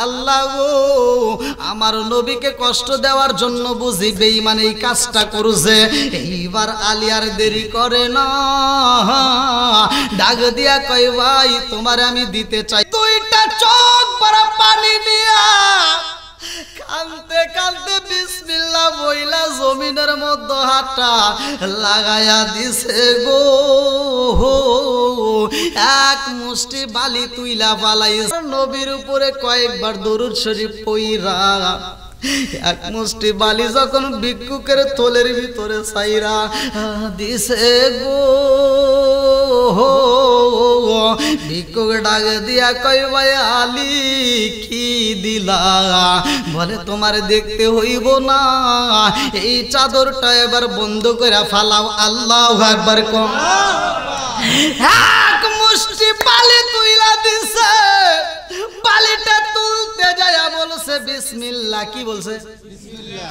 আল্লাহ গো আমার নবীকে কষ্ট দেওয়ার জন্য বুঝি বেঈমান এই কাজটা করছে, এইবার আলী আর দেরি করে না, ডাক দিয়া কই ভাই তোমারে আমি দিতে চাই। দুইটা চোখ ভরা পানি দিয়া কাঁদতে কাঁদতে বিসমিল্লাহ বইলা জমিনের মধ্যে হাতটা লাগায়া দিছে গো, এক মুষ্টি বালি তুইলা পালাইছে। নবীর উপরে কয়েকবার দরুদ শরীফ পইরা এক মুষ্টি বালি যখন ভিক্ষুকের থলের ভিতরে ছাইরা দিছে গো, ভিক্ষুক ডাক দিয়া কই ভাই আলী কি দিলা? বলে তোমার দেখতে হইব না, এই চাদরটা এবার বন্ধ করে ফালাও। আল্লাহু আকবার কম। এক মুষ্টি বালি তুইলা দিছে, বালিটা তুলতে যায় বলছে বিসমিল্লাহ। কি বলছে?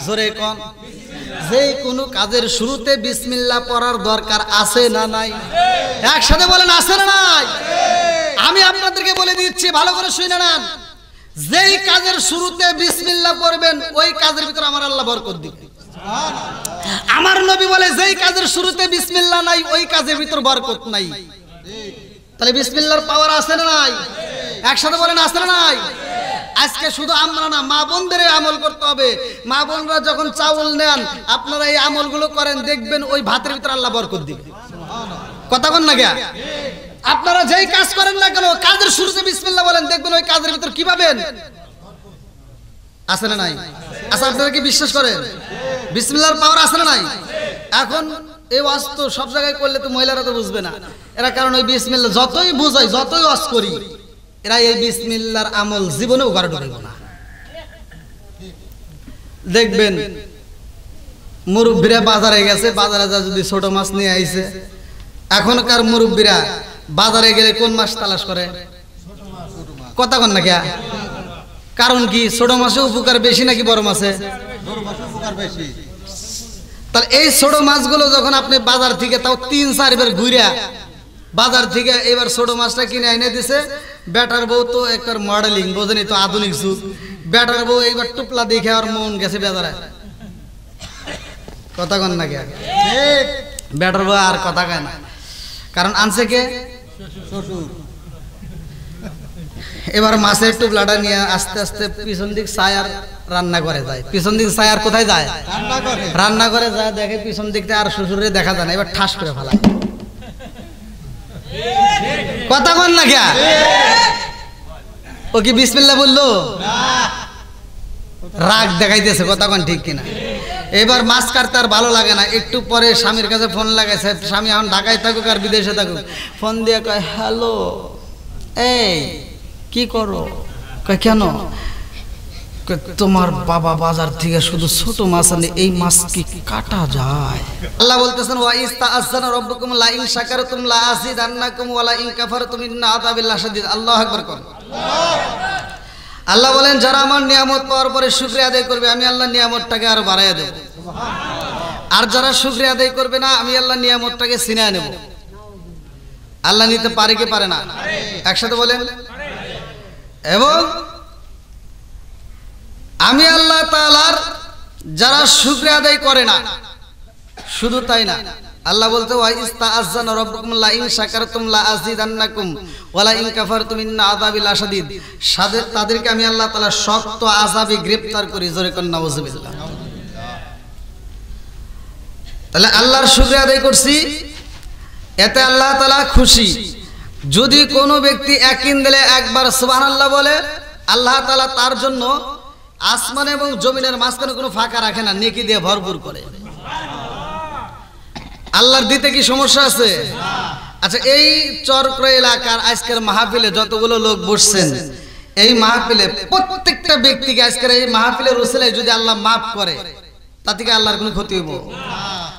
জোরে কোন। যে কোনো কাজের শুরুতে বিসমিল্লাহ পড়ার দরকার আছে না নাই? একসাথে বলেন আছে না নাই? আমি আপনাদেরকে বলে দিচ্ছি, ভালো করে শুনে নেন, যেই কাজের শুরুতে বিসমিল্লাহ পড়বেন ওই কাজের ভিতর আমার আল্লাহ বরকত দিবে। আমার নবী বলে যেই কাজের শুরুতে বিসমিল্লাহ নাই ওই কাজের ভিতর বরকত নাই। তাহলে বিসমিল্লাহর পাওয়ার আছে না নাই? একসাথে বলেন আছে না নাই? আজকে শুধু আমরা না, মা বোনদের আমল করতে হবে। মা বোনরা যখন চাউল নেন আপনারা এই আমলগুলো করেন, দেখবেন ওই ভাতের ভিতর আল্লাহ বরকত দিবে। কথা কন না গিয়া? আপনারা যেই কাজ করেন না কেন কাজের শুরুতে বিসমিল্লাহ বলেন, দেখবেন ওই কাজের ভিতর কি পাবেন। আছে না নাই? আচ্ছা আপনারা কি বিশ্বাস করেন বিসমিল্লাহর পাওয়ার আছে না নাই? এখন এই ওয়াজ তো সব জায়গায় করলে তো মহিলারা তো বুঝবে না এরা, কারণ ওই বিসমিল্লাহ যতই বুঝাই যতই ওয়াজ করি এরা এই বিসমিল্লাহর আমল জীবনেও ঘরে ঢুকাইব না। দেখবেন মুরব্বীরা বাজারে গেছে, বাজারে যা যদি ছোট মাছ নিয়ে আইছে, এখনকার মুরব্বীরা বাজারে গেলে কোন মাছ তালাশ করে? কথা কন না কে? কারণ কি? ছোট মাছে উপকার বেশি নাকি বড় মাছে? তাহলে এই ছোট মাছগুলো যখন আপনি বাজার থেকে তাও ৩-৪ বার ঘুরিয়া বাজার থেকে এবার ছোট মাছটা কিনে এনে দিছে, বেটার বউ তো একবার মডেলিং বোঝেনি তো, আধুনিক যুগ, বেটার বউ এইবার টুপলা দেখে আর মন গেছে বেজারে। কথা কন না কে? বেটার বউ আর কথা কয় না, কারণ আনছে কে? শ্বশুর। এবার মাছের টুপলাটা নিয়ে আস্তে আস্তে পিছন দিক ছায়ার রান্না করে যায়। পিছন দিক ছায়ার কোথায় যায়? রান্না করে যায়, দেখে পিছন দিকটা আর শ্বশুরে দেখা যায় না, এবার ঠাস করে ফেলায়। কথা কন না কে? ও কি বিসমিল্লাহ বললো? রাগ দেখাইতেছে। কথা কন ঠিক কিনা? এবার মাছ কাটতে আর ভালো লাগে না, একটু পরে স্বামীর কাছে ফোন লাগাইছে। স্বামী এখন ঢাকায় থাকুক আর বিদেশে থাকুক, ফোন দিয়ে কয় হ্যালো, এই কি করো? কয় কেন? তোমার বাবা বাজার থেকে শুধু ছোট মাছ আনে, এই মাছ কি কাটা যায়? আল্লাহ বলতেছেন ওয়া ইস্তাআযানা রাব্বুকুম লা ইন শাকারতুম লা আযীদান্নাকুম ওয়া লা ইন কাফারতুম ইন্না আযাবি লাশাদীদ। আল্লাহু আকবার কোন। আল্লাহ বলেন যারা আমার নিয়ামত পাওয়ার পরে শুকরিয়া আদায় করবে আমি আল্লাহ নিয়ামতটাকে আরো বাড়াইয়া দেব, আর যারা শুকরিয়া আদায় করবে না আমি আল্লাহ নিয়ামতটাকে ছিনিয়ে নেব। আল্লাহ নিতে পারে কি পারে না? একসাথে বলেন। এবং আমি আল্লাহ তাআলার যারা শুকরিয়া আদায় করে না, শুধু তাই না, আল্লাহ বলতে ওয়া ইস্তাআযানা রাব্বুকুম লা ইন শাকারতুম লা আযীদান্নাকুম ওয়া লা ইন কাফারতুম ইন্না আযাবি লাশাদীদ। তাদেরকে আমি আল্লাহ তাআলা শক্ত আযাবে গ্রেফতার করি। জোরে কোন নাউযুবিল্লাহ। তাহলে আল্লাহর শুকরিয়া আদায় করছি, এতে আল্লাহ তাআলা খুশি। যদি কোনো ব্যক্তি একদিন দিলে একবার সুবহানাল্লাহ বলে, আল্লাহ তাআলা তার জন্য আসমান এবং জমিনের মাঝখানে কোনো ফাঁকা রাখে না, নেকি দিয়ে ভরপুর করে। আল্লাহর দিতে কি সমস্যা আছে? আচ্ছা, এই চরক্র এলাকার আজকের মাহফিলে যতগুলো লোক বসছেন, এই মাহফিলে প্রত্যেকটা ব্যক্তিকে আজকের এই মাহফিলের ওসিলায় যদি আল্লাহ মাফ করে, তাতে কি আল্লাহর কোনো ক্ষতি হইব?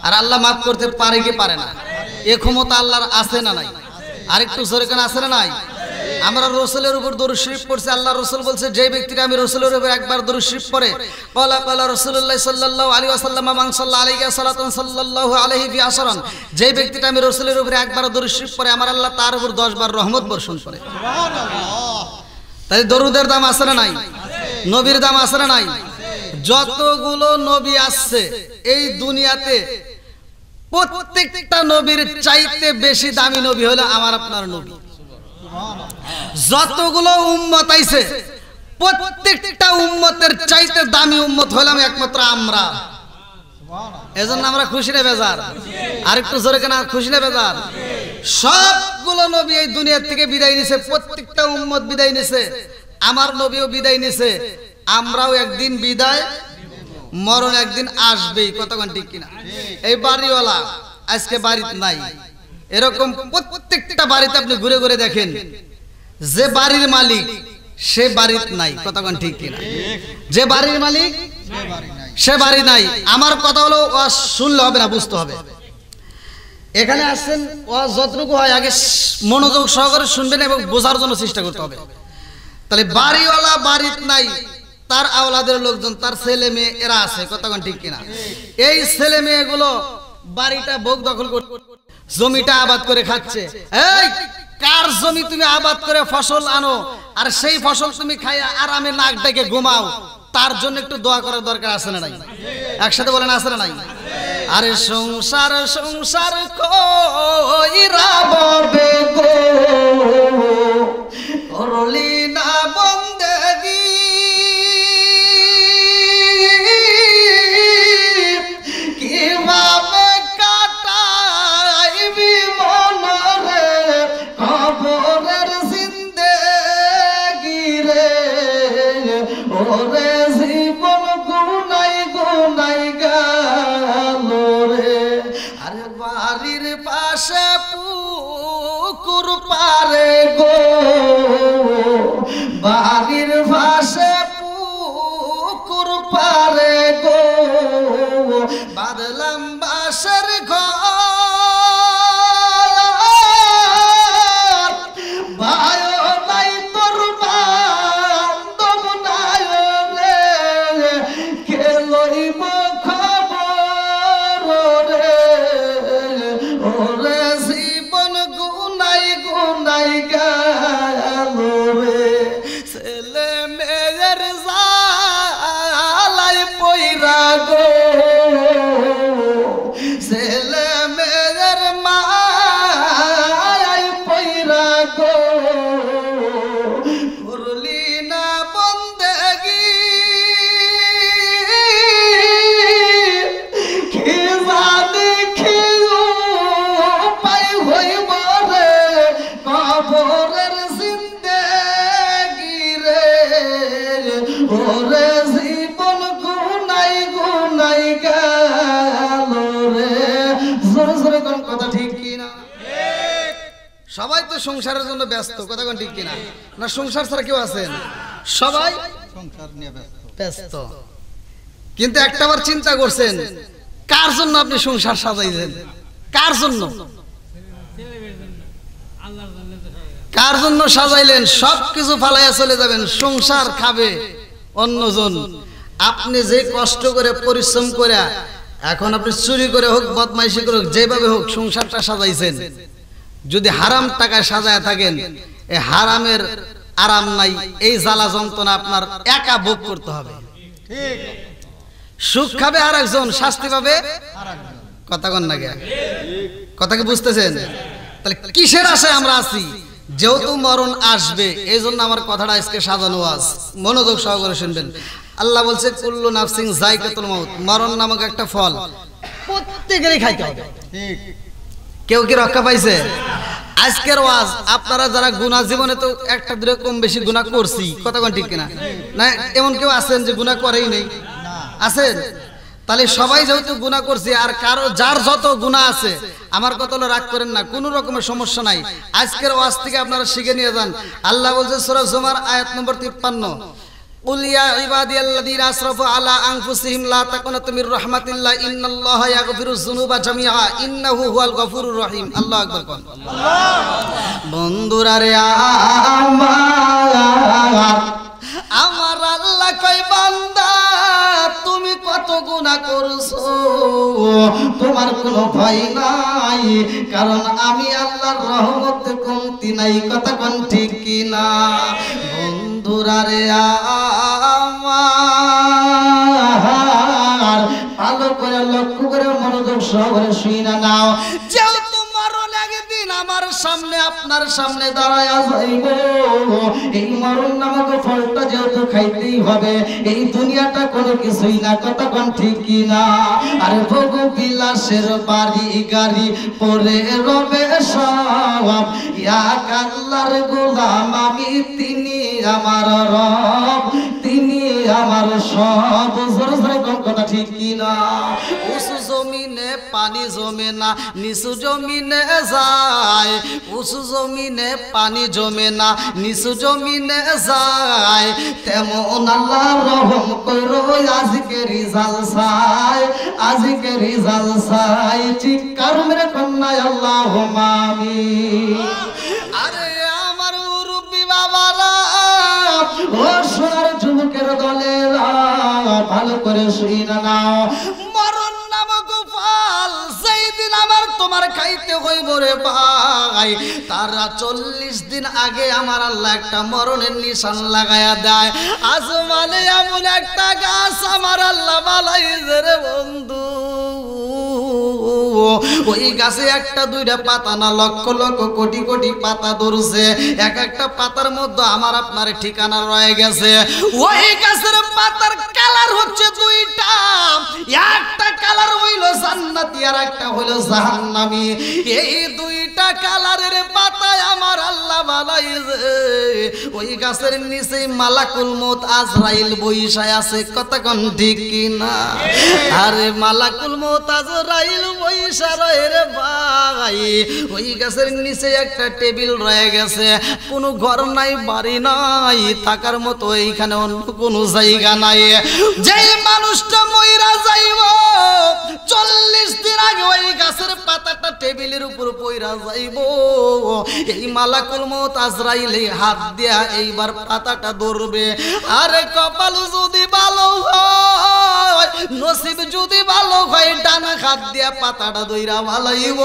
আর আল্লাহ মাফ করতে পারে কি পারে না? এই ক্ষমতা আল্লাহর আছে না নাই? আরেকটু জোরে কেন আছে না নাই? আমরা রাসূলের উপর দরুদ শরীফ পড়ছি। আল্লাহ রাসূল বলছে যে ব্যক্তিটা আমি রাসূলের উপর একবার দরুদ শরীফ পড়ে, ক্বালা ক্বালা রাসূলুল্লাহ সাল্লাল্লাহু আলাইহি ওয়াসাল্লাম মান সাল্লা আলাইহি সালাতান সাল্লাল্লাহু আলাইহি বি আশরান, যে ব্যক্তিটা আমি রাসূলের উপর একবার দরুদ শরীফ পড়ে আমার আল্লাহ তার উপর 10 বার রহমত বর্ষণ করে। সুবহানাল্লাহ। তাহলে দরুদের দাম আছে না নাই? নবীর দাম আছে না নাই? যতগুলো নবী আসছে এই দুনিয়াতে প্রত্যেকটা নবীর চাইতে বেশি দামি নবী হলো আমার আপনার নবী। যতগুলো উম্মত আইছে প্রত্যেকটা উম্মতের চাইতে দামি উম্মত হলাম একমাত্র আমরা। এজন্য আমরা খুশি না বেজার? আর একটু জোরে কেন, খুশি না বেজার? সবগুলো নবী এই দুনিয়া থেকে বিদায় নিছে, প্রত্যেকটা উম্মত বিদায় নিছে, আমার নবীও বিদায় নিছে। আমরাও একদিন বিদায়, মরণ একদিন আসবেই। কতক্ষণ ঠিক কিনা? এই বাড়িওয়ালা আজকে বাড়িতে নাই, এরকম প্রত্যেকটা বাড়িতে আপনি ঘুরে ঘুরে দেখেন, যে বাড়ির মালিক সে বাড়িতে নাই। কতক্ষণ ঠিক কিনা? যে বাড়ির মালিক সে বাড়ি নাই। আমার কথা হলো ওয়াজ শুনলে হবে না, বুঝতে হবে। এখানে আসছেন, ওয়াজ যতটুকু হয় আগে মনোযোগ সহকারে শুনবেন এবং বোঝার জন্য চেষ্টা করতে হবে। তাহলে বাড়িওয়ালা বাড়িতে নাই, তার আওলাদের লোকজন, তার ছেলে মেয়ে এরা আছে। কতক্ষণ ঠিক কিনা? এই ছেলে মেয়েগুলো বাড়িটা ভোগ দখল করে জমিটা আবাদ করে খাচ্ছে। এই কার জমি তুমি আবাদ করে ফসল আনো আর সেই ফসল তুমি খাইয়া আরামে নাক ডেকে ঘুমাও, তার জন্য একটু দোয়া করার দরকার আছে না নাই? একসাথে বলেন আছে না নাই? আরে সংসার সংসার কইরা ববে গো, করলি না বন্দেগি, কিভাবে কাটাইবি মনরে কবরের জিন্দেগি রে, ওরে জীবন গুনাই গুনাই গেল রে। আরে বাড়ির পাশে পুকুর পারে গো, বাড়ির পাশে পুকুর পারে গো, বাদলাম বাসের ঘর, ভাইও নাই তোর বান্ধব নাই রে, কে লইব খবর রে, ওরে জীবন গুনাই গুনাই গেল রে। ছেলে মেয়ের জালাই পইরা গো, ছেলে মেয়ের মায় পইরা গো, করলি না বন্দেগি, কি জানি কি উপায় হইব রে কবরের জিন্দেগি রে, ওরে জীবন গুনাই গুনাই গেল রে। জোরে জোরে কোন কথা ঠিক কিনা? সবাই তো সংসারের জন্য ব্যস্ত। কথা কোন ঠিক কিনা? না সংসার ছাড়া কেউ আছেন? সবাই সংসার নিয়ে ব্যস্ত। কিন্তু একটাবার চিন্তা করছেন কার জন্য আপনি সংসার সাজাইছেন? কার জন্য? কার জন্য সাজাইলেন? সবকিছু ফালাইয়া চলে যাবেন, সংসার খাবে অন্যজন। আপনি যে কষ্ট করে পরিশ্রম করে, এখন আপনি চুরি করে হোক বদমাইশি করে হোক, যেভাবে হোক সংসারটা সাজাইছেন, যদি হারাম টাকায় সাজায় থাকেন, এই হারামের আরাম নাই, এই জ্বালা যন্ত্রণা আপনার একা ভোগ করতে হবে। সুখ খাবে আর একজন, শাস্তি পাবে আরেকজন। কথা কন না গে? কথা কি বুঝতেছেন? তাহলে কিসের আশায় আমরা আছি? যেহেতু মরণ আসবে, এই জন্য আমার কথাটা আজকে সাজানো আছে, মনোযোগ সহকারে শুনবেন। আল্লাহ বলছে কুল্লু নাফসিন যায়কাতুল মাউত, মরণ নামক একটা ফল প্রত্যেকেরই খাইতে হবে। ঠিক? কেউ কি রক্ষা পাইছে? আজকের ওয়াজ আপনারা যারা গুনাহ, জীবনে তো একটা দুটো কম বেশি গুনাহ করছি, কথা কোন ঠিক কিনা? না এমন কেউ আছেন যে গুনাহ করেই নেই? আছেন? তাহলে সবাই যেহেতু গুনাহ করছি, আর কারো যার যত গুনাহ আছে, আমার কথা হলো রাগ করেন না, কোনো রকমের সমস্যা নাই। আজকের ওয়াজ থেকে আপনারা শিখে নিয়ে যান। আল্লাহ বলছে সূরা জুমার আয়াত নম্বর 53, কুল ইয়া ইবাদিয়াল্লাযীনা আসরাফু আলা আনফুসিহিম লা তাকুনাতু মির রাহমাতিল্লাহ ইন্নাল্লাহা ইয়াগফিরুয যুনুবা জামিআ ইন্নাহু হুয়াল গফুরুর রহিম। আল্লাহু আকবার কোন। বন্ধুরা রে আমার আল্লাহ কই বান্দা তুমি কত গুনাহ করছো, তোমার কোনো ভয় নাই, কারণ আমি আল্লাহর রহমতে কমতি নাই। কথা কোন ঠিক কিনা? বন্ধুরা রে আমার ভালো করে লক্ষ্য করে মনোযোগ সহকারে শুনে নাও। যেহেতু মরণ একদিন আমার সামনে আপনার সামনে দাঁড়ায় যাইব, এই মরণ নামক ফলটা যেহেতু খাইতেই হবে, এই দুনিয়াটা কোনো কিছুই না, কতক্ষণ ঠিক কিনা? আরে ভোগ বিলাসের বাড়ি গাড়ি পরে রবে সব, এক আল্লাহর গোলাম আমি, তিনি আমার রব, তিনি আমার সব। জোরে জোরে কথা ঠিক কিনা? উঁচু জমিনে পানি জমে না, নিচু জমিনে যায়, উঁচু জমিনে পানি জমে না, নিচু জমিনে যায়, তেমন আল্লাহ রহম করো আজকে রিজাল চাই, আজকে রিজাল চাই। ঠিক কারো মেরে কন্যায় আল্লাহুম্মা আমিন। আরে আমার মুরব্বি বাবারা, ও সোনার যুবকের দলেরা, ভালো করে শুনে নাও। মরণ নামক ফল যেই দিন আমার তোমার খাইতে হইব রে ভাই, তারা 40 দিন আগে আমার আল্লাহ একটা মরণের নিশান লাগায়া দেয়। আসমানে এমন একটা গাছ আমার আল্লাহ বানাইছে রে বন্ধু, ওই গাছে একটা দুইটা পাতা না, লক্ষ লক্ষ কোটি কোটি পাতা ধরছে, এক একটা পাতার মধ্যে আমার আপনার ঠিকানা রয়ে গেছে। ওই গাছের পাতার কালার হচ্ছে দুইটা, একটা কালার হইল জান্নাতি আর একটা হইল জাহান্নামী। এই দুইটা কালারের পাতায় আমার আল্লাহ বানাইছে। ওই গাছের নিচে মালাকুল মউত আজরাইল বইসায় আছে, কতক্ষণ ঠিক কিনা? আরে মালাকুল মউত আজরাইল বইসা রয়ে রে ভাই, ওই গাছের নিচে একটা টেবিল রয়ে গেছে, কোনো ঘর নাই, বাড়ি নাই, থাকার মতো এইখানে অন্য কোনো জায়গা নাই। যেই মানুষটা মইরা যাইব 40 দিন আগে ওই গাছের পাতাটা টেবিলের উপর পইরা যাইব, এই মালাকুল মউত আজরাইল হাত দিয়া এইবার পাতাটা ধরবে। আরে কপাল যদি ভালো হয়, নসিব যদি ভালো হয়, ডান হাত দিয়া পাতাটা ধইরা ভালাইব,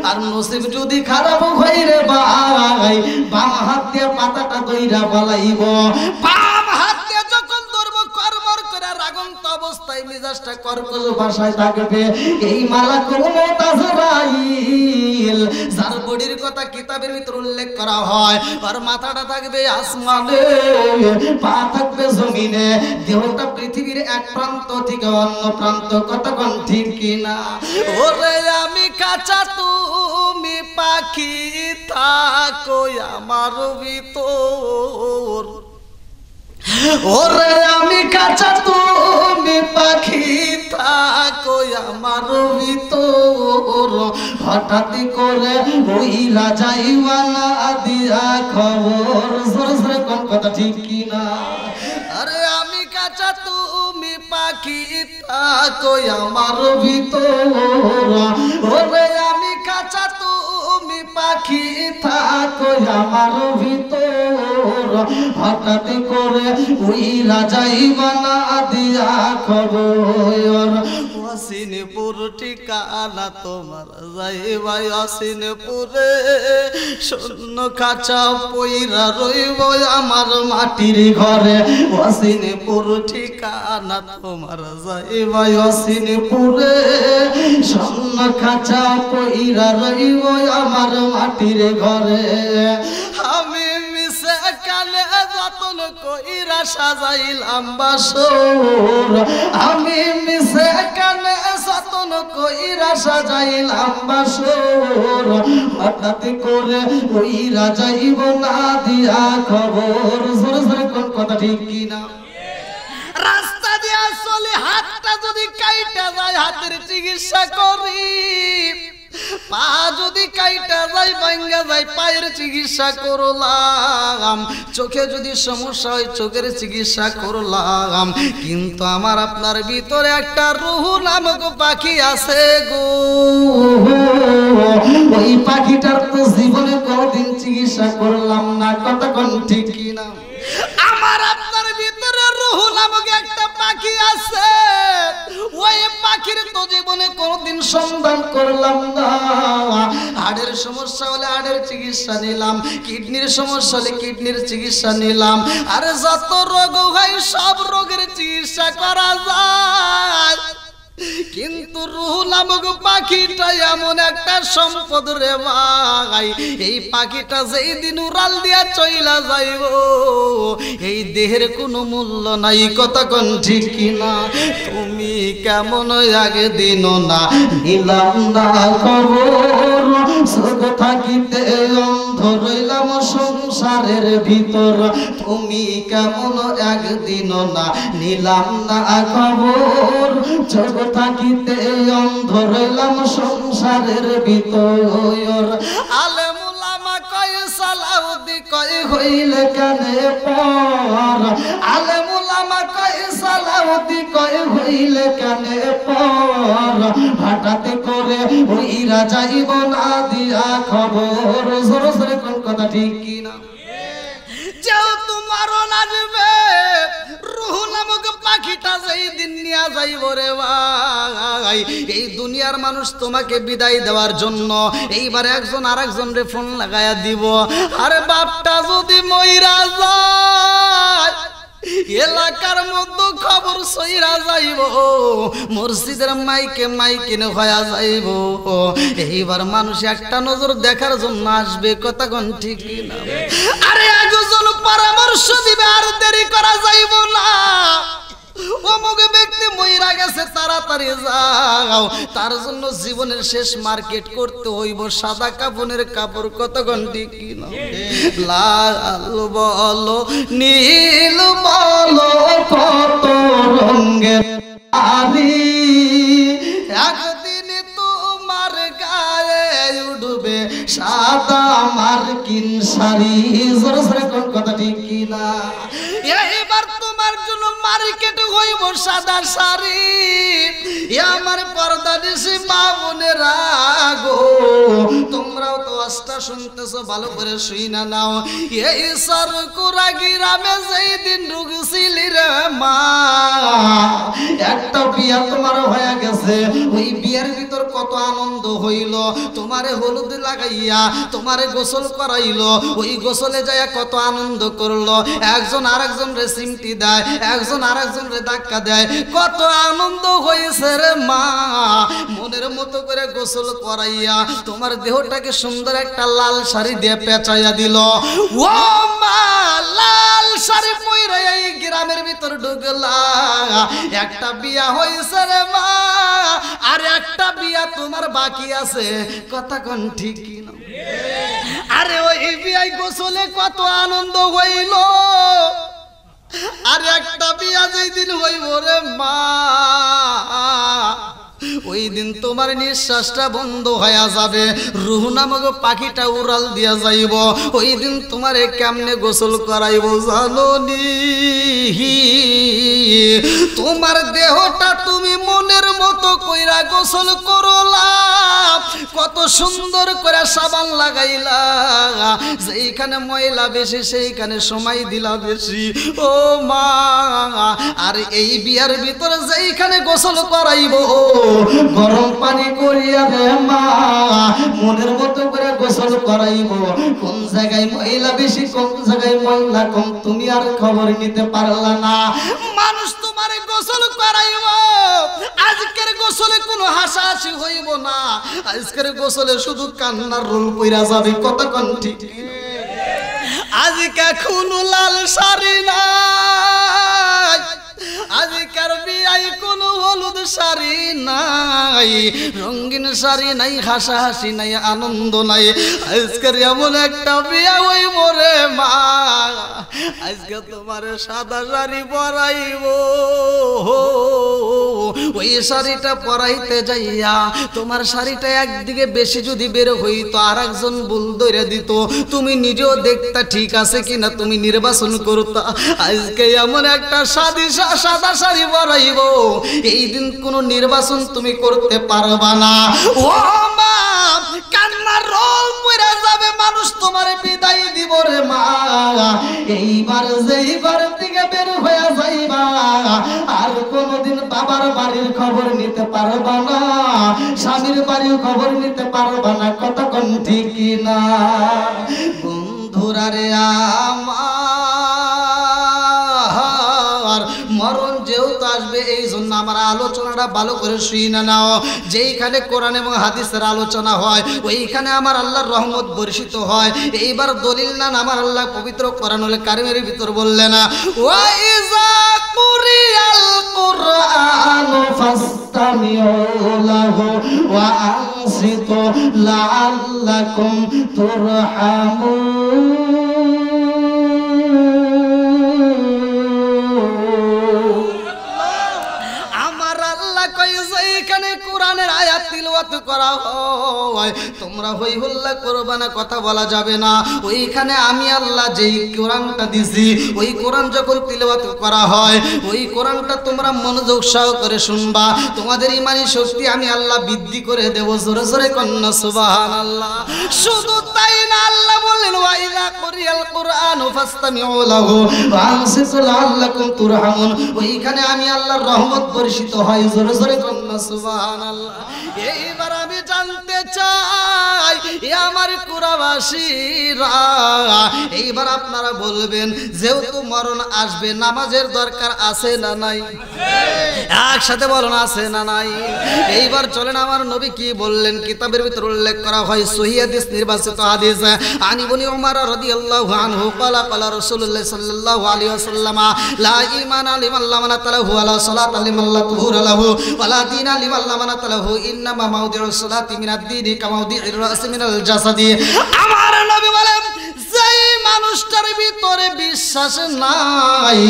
আর নসিব যদি খারাপ হয় রে ভাই, বাম হাত দিয়া পাতাটা ধইরা ভালাইব। বাম হাত দিয়া যখন ধরব করমর করে রাগন্ত অবস্থায় মেজাজটা কর্কশ ভাষায় থাকবে, এই মালাকুল মউত আজরাইল যার বডির কথা কিতাবের ভিতর উল্লেখ করা হয়, আর মাথাটা থাকবে আসমানে, পা থাকবে জমিনে, দেহটা পৃথিবীর এক প্রান্ত থেকে অন্য প্রান্ত, কতক্ষণ ঠিক কিনা? ওরে আমি কাঁচা তুমি পাখি, থাকো আমার ভিতর, ওরে আমি কাঁচা তুমি পাখি, থাকো আমার ভিতর, হঠাৎ করে ওইলা যাইবা না দিয়া খবর। জোরে জোরে কোন কথা ঠিক কিনা? আরে আমি কাঁচা তুমি পাখি, থাকো আমার ভিতর, ওরে আমি কাঁচা তুমি পাখি, থাকো আমার ভিতর, হঠাৎ করে উইরা যাইবা না দিয়া খবর। ওয়াসিনপুর ঠিকানা তোমার যাইবা ওয়াসিনপুরে, শূন্য খাঁচা পইরা রইব আমার মাটির ঘরে। ওয়াসিনপুর ঠিকানা তোমার যাইবা ওয়াসিনপুরে, শূন্য খাঁচা পইরা রইব আমার মাটির ঘরে। আমি মিশে কালে যতন কইরা সাজাইলাম বাসর, আমি মিশে কালে যতন কইরা সাজাইলাম বাসর, হঠাৎ করে কইরা যাইব না দিয়া খবর। জোরে জোরে কোন কথা ঠিক কিনা? রাস্তা দিয়া চলে হাতটা যদি কাইটা যায়, হাতের চিকিৎসা করি, পা যদি কাইটা যায় ভাঙ্গা যায়, পায়ের চিকিৎসা করলাম, চোখে যদি সমস্যা হয় চোখের চিকিৎসা করলাম, কিন্তু আমার আপনার ভিতরে একটা রুহ নামক পাখি আছে গো, ওই পাখিটার তো জীবনে কোনদিন চিকিৎসা করলাম না, কতক্ষণ ঠিক কিনা? আমার আপনার ভিতরে রুহ নামক একটা পাখি আছে, ওই পাখির তো জীবনে কোনদিন সন্ধান করলাম না। হাড়ের সমস্যা হলে হাড়ের চিকিৎসা নিলাম, কিডনির সমস্যা হলে কিডনির চিকিৎসা নিলাম। আরে যত রোগ হয় সব রোগের চিকিৎসা করা যায়, কিন্তু রুহ নামক পাখিটা এমন একটা সম্পদ রে ভাই, এই পাখিটা যেই দিন উড়াল দিয়া চইলা যাইব এই দেহের কোনো মূল্য নাই। কথা কোন ঠিক কিনা? তুমি কেমন আগে দিন না নিলাম না খবর, সুখ থাকিতে অন্ধ রইলাম সংসারের ভিতর। তুমি কেমন একদিন না নিলাম না খবর, চোখ থাকিতে অন্ধ রইলাম সংসারের ভিতর। আলেম উলামা কয় সালাউদ্দি কয় হইলে কানে পর, আলেম উলামা কয় সালাউদ্দি কয় হইলে কানে পর, হঠাৎ করে ওইরা যাইব না দিয়া খবর। জোরে জোরে কোন কথা ঠিক কিনা? যেহেতু মরণ আসবে, রূহ নামক পাখিটা যেই দিন নিয়ে যাইব রে ভাই, এই দুনিয়ার মানুষ তোমাকে বিদায় দেওয়ার জন্য এইবার একজন আরেকজন রে ফোন লাগায়া দিব। আরে বাপটা যদি মইরা যায়, এলাকার মধ্যে খবর সইরা যাইব, মসজিদের মাইকে মাইকিন হয়ে যাইব। এইবার মানুষ একটা নজর দেখার জন্য আসবে। কথা কোন ঠিক না? আরে একজন পরামর্শ দিবে, আর দেরি করা যাইব না। অমুক ব্যক্তি মইরা গেছে, তাড়াতাড়ি যাও, তার জন্য জীবনের শেষ মার্কেট করতে হইব সাদা কাপড়ের কাপড়। কতক্ষণ ঠিক কিনা? লাল বলো নীল বলো কত রঙের আরি, একদিন তোমার গায়ে উঠবে সাদা মার্কিন শাড়ি। জোরে জোরে কোন কথা ঠিক কিনা? এইবার তোমার জন্য মার্কেট হইব সাদা শাড়ি। আমার পর্দা দিছি মা বোনেরা গো, তোমরাও তো আস্তা শুনতেছো, ভালো করে শুই না নাও। এই সরকুরা গ্রামে যেই দিন ঢুকছিলি রে মা, একটা বিয়া তোমার হয়ে গেছে। ওই বিয়ার ভিতর কত আনন্দ হইল, তোমারে হলুদ লাগাইয়া তোমারে গোসল করাইলো, ওই গোসলে যাইয়া কত আনন্দ করলো। একজন আরেকজন রে সিমটি দেয়, একজন আরেকজন রে ধাক্কা দেয়, কত আনন্দ হয়েছে রে মা। মনের মতো করে গোসল করাইয়া তোমার দেহটাকে সুন্দর একটা লাল শাড়ি দিয়ে পেঁচাইয়া দিল। ও মা, লাল শাড়ি পরে এই গ্রামের ভিতর ঢুকলা, একটা বিয়া হয়েছে রে মা, আর একটা বিয়া তোমার বাকি আছে। কথা কোন ঠিক কিনা? আরে ওই বিয়াই গোসলে কত আনন্দ হইল, আর একটা বিয়া যেই দিন হইব রে মা, ওই দিন তোমার নিঃশ্বাসটা বন্ধ হয়ে যাবে, রূহ নামক পাখিটা উড়াল দিয়া যাইব। ওই দিন তোমারে কেমনে গোসল করাইব জানো নি? তোমার দেহটা তুমি মনের মতো কইরা গোসল করলা, কত সুন্দর করে সাবান লাগাইলা, যেইখানে ময়লা বেশি সেইখানে সময় দিলা বেশি। ও মা, আর এই বিয়ার ভিতরে যেইখানে গোসল করাইব, গরম পানি করিয়া রে মা, মনের মতো করে গোসল করাইব। কোন জায়গায় ময়লা বেশি, কোন জায়গায় ময়লা কম, তুমি আর খবর নিতে পারলা না। মানুষ তোমারে গোসল করাইব, আজকের গোসলে কোনো হাসাহাসি হইব না, আজকের গোসলে শুধু কান্নার রোল পইরা যাবে। কতক্ষণ ঠিক? আজকে কোনো লাল শাড়ি নাই, আজকের বিয়ায় কোনো হলুদ শাড়ি নাই, রঙিন শাড়ি নাই, হাসাহাসি নাই, আনন্দ নাই। আজকের এমন একটা বিয়া হইব রে মা, আজকে তোমার সাদা শাড়ি পরাইব। ওই শাড়িটা পরাইতে যাইয়া তোমার শাড়িটা একদিকে বেশি যদি বের হইতো, আর একজন ভুল ধরে দিত, তুমি নিজেও দেখতা ঠিক আছে কিনা, তুমি নির্বাচন করতা। আজকে এমন একটা সাদা শাড়ি পরাইব, এই দিন কোনো নির্বাচন তুমি করতে পারবা না। ও মা, কান্নার রোল পড়ে যাবে, মানুষ তোমার বিদায় দিব রে মা। এইবার যেইবার থেকে বের হয়ে যাইবা, আর কোনদিন বাবার বাড়ির খবর নিতে পারবা না, স্বামীর বাড়ির খবর নিতে পারবা না, কতক্ষণ ঠিক না? বন্ধুরা রে আমার, মরণ যেহেতু আসবে এই জন্য আমার আলোচনাটা ভালো করে শুনে নাও। যেইখানে কোরআন এবং হাদিসের আলোচনা হয় ওইখানে আমার আল্লাহর রহমত বর্ষিত হয়। এইবার দলিল না আমার আল্লাহ পবিত্র কোরআনুল কারীমের ভিতর বললেন, ওয়া ইযা কুরিয়াল কুরআনু ফাসতামিউ লাহু ওয়া আনসিতু লাআল্লাকুম তুরহামুন। কোরআনের আয়াত তিলাওয়াত করা হয় তোমরা হই হল্লা করবে না, কথা বলা যাবে না। ওইখানে আমি আল্লাহ যেই কোরআনটা দিছি ওই কোরআন যখন তিলাওয়াত করা হয় ওই কোরআনটা তোমরা মনোযোগ সহকারে শুনবা, তোমাদের ঈমানি শক্তি আমি আল্লাহ বৃদ্ধি করে দেব। জোরে জোরে কন্না সুবহানাল্লাহ। শুধু তাই না, আল্লাহ বললেন ওয়া ইযা কুরিয়াল কুরআনু ফাসতামিউ লাহু ওয়া আনসিতু লাআল্লাকুম তুরহামুন। ওইখানে আমি আল্লাহর রহমত বর্ষিত হয়। জোরে জোরে কন্না সুবহানাল্লাহ। এইবার আমি জানতে চাই আমার কুরাবাসীরা, এইবার আপনারা বলবেন যেহেতু মরণ আসবে নামাজের দরকার আছে না নাই? একসাথে বলুন আছে না নাই? এইবার চলেন আমার নবী কি বললেন, কিতাবের ভিতর উল্লেখ করা হয় সহিহ হাদিস, নির্বাচিত হাদিস। আন ইবনে উমর রাদিয়াল্লাহু আনহু ক্বালা ক্বালা রাসূলুল্লাহ সাল্লাল্লাহু আলাইহি ওয়াসাল্লাম লা ঈমানা লিমান লা মানাতা লাহু ওয়ালা সালাতা লিমান লা তুহুরা লাহু ওয়ালা দীনা লিমান লা মানাতা লাহু ইন্নামা মাউদিউস সালাতি মিনাদ দীনি কামাউদিউর রাসি মিনাল জাসাদি। আমার নবী বলেন যেই মানুষটার ভিতরে বিশ্বাস নাই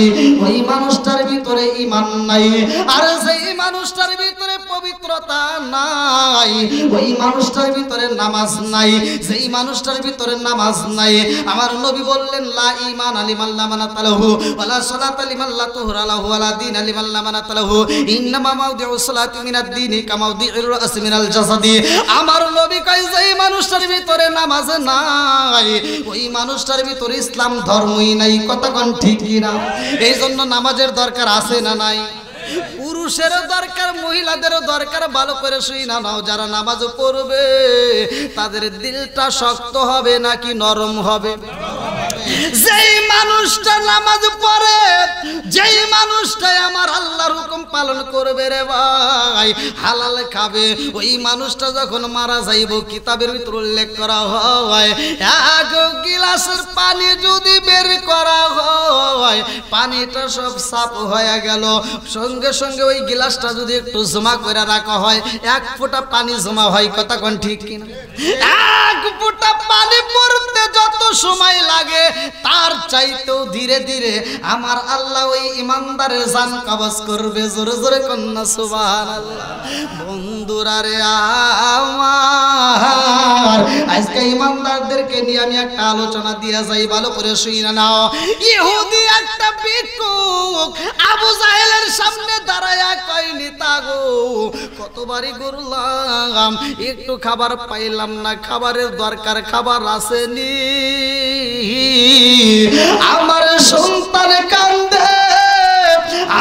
ওই মানুষটার ভিতরে ঈমান নাই, আর যেই মানুষটার ভিতরে পবিত্রতা নাই ওই মানুষটার ভিতরে নামাজ নাই। যেই মানুষটার ভিতরে নামাজ নাই আমার নবী বললেন লা ঈমান লিমান লা মানাতা লাহু ওয়ালা সালাতা লিমান লা তুহরা লাহু ওয়ালা দীনা লিমান লা মানাতা লাহু ইন্নামা মাউদিউস সালাতি মিনাদ দীনি কামাউদিউর রাসি মিনাল জাসাদি। আমার নবী কয় যেই মানুষটার ভিতরে নামাজ নাই ওই মানুষটার ভিতরে ইসলাম ধর্মই নাই। কতক্ষণ ঠিক কিনা? এই জন্য নামাজের দরকার আছে না নাই? পুরুষেরও দরকার, মহিলাদেরও দরকার। ভালো করে শুই না নাও, যারা নামাজ পড়বে তাদের দিলটা শক্ত হবে নাকি নরম হবে? যেই মানুষটা নামাজ পড়ে, যেই মানুষটা আমার আল্লাহর হুকুম পালন করবে রে ভাই, হালাল খাবে, ওই মানুষটা যখন মারা যাইব কিতাবের ভিতর উল্লেখ করা হয় এক গিলাসের পানি যদি বের করা হয় পানিটা সব সাফ হয়ে গেল, সঙ্গে সঙ্গে ওই গিলাসটা যদি একটু জমা করে রাখা হয় এক ফোঁটা পানি জমা হয়। কথা কোন ঠিক কিনা? এক ফোঁটা পানি পড়তে যত সময় লাগে তার চাইতেও ধীরে ধীরে আমার আল্লাহ ওই ইমানদারের জান কবজ করবে। জোরে জোরে কন্না সুবহানাল্লাহ। বন্ধুরা রে আমার, আজকে ইমানদারদেরকে নিয়ে আমি একটা আলোচনা দিয়া যাই, ভালো করে শুনে নাও। ইহুদি একটা ভিক্ষুক আবু জাহেলের সামনে দাঁড়ায়া কয় নেতা গো কতবারই ঘুরলাম একটু খাবার পাইলাম না, খাবারের দরকার, খাবার আসেনি। আমার সন্তান কান্দে,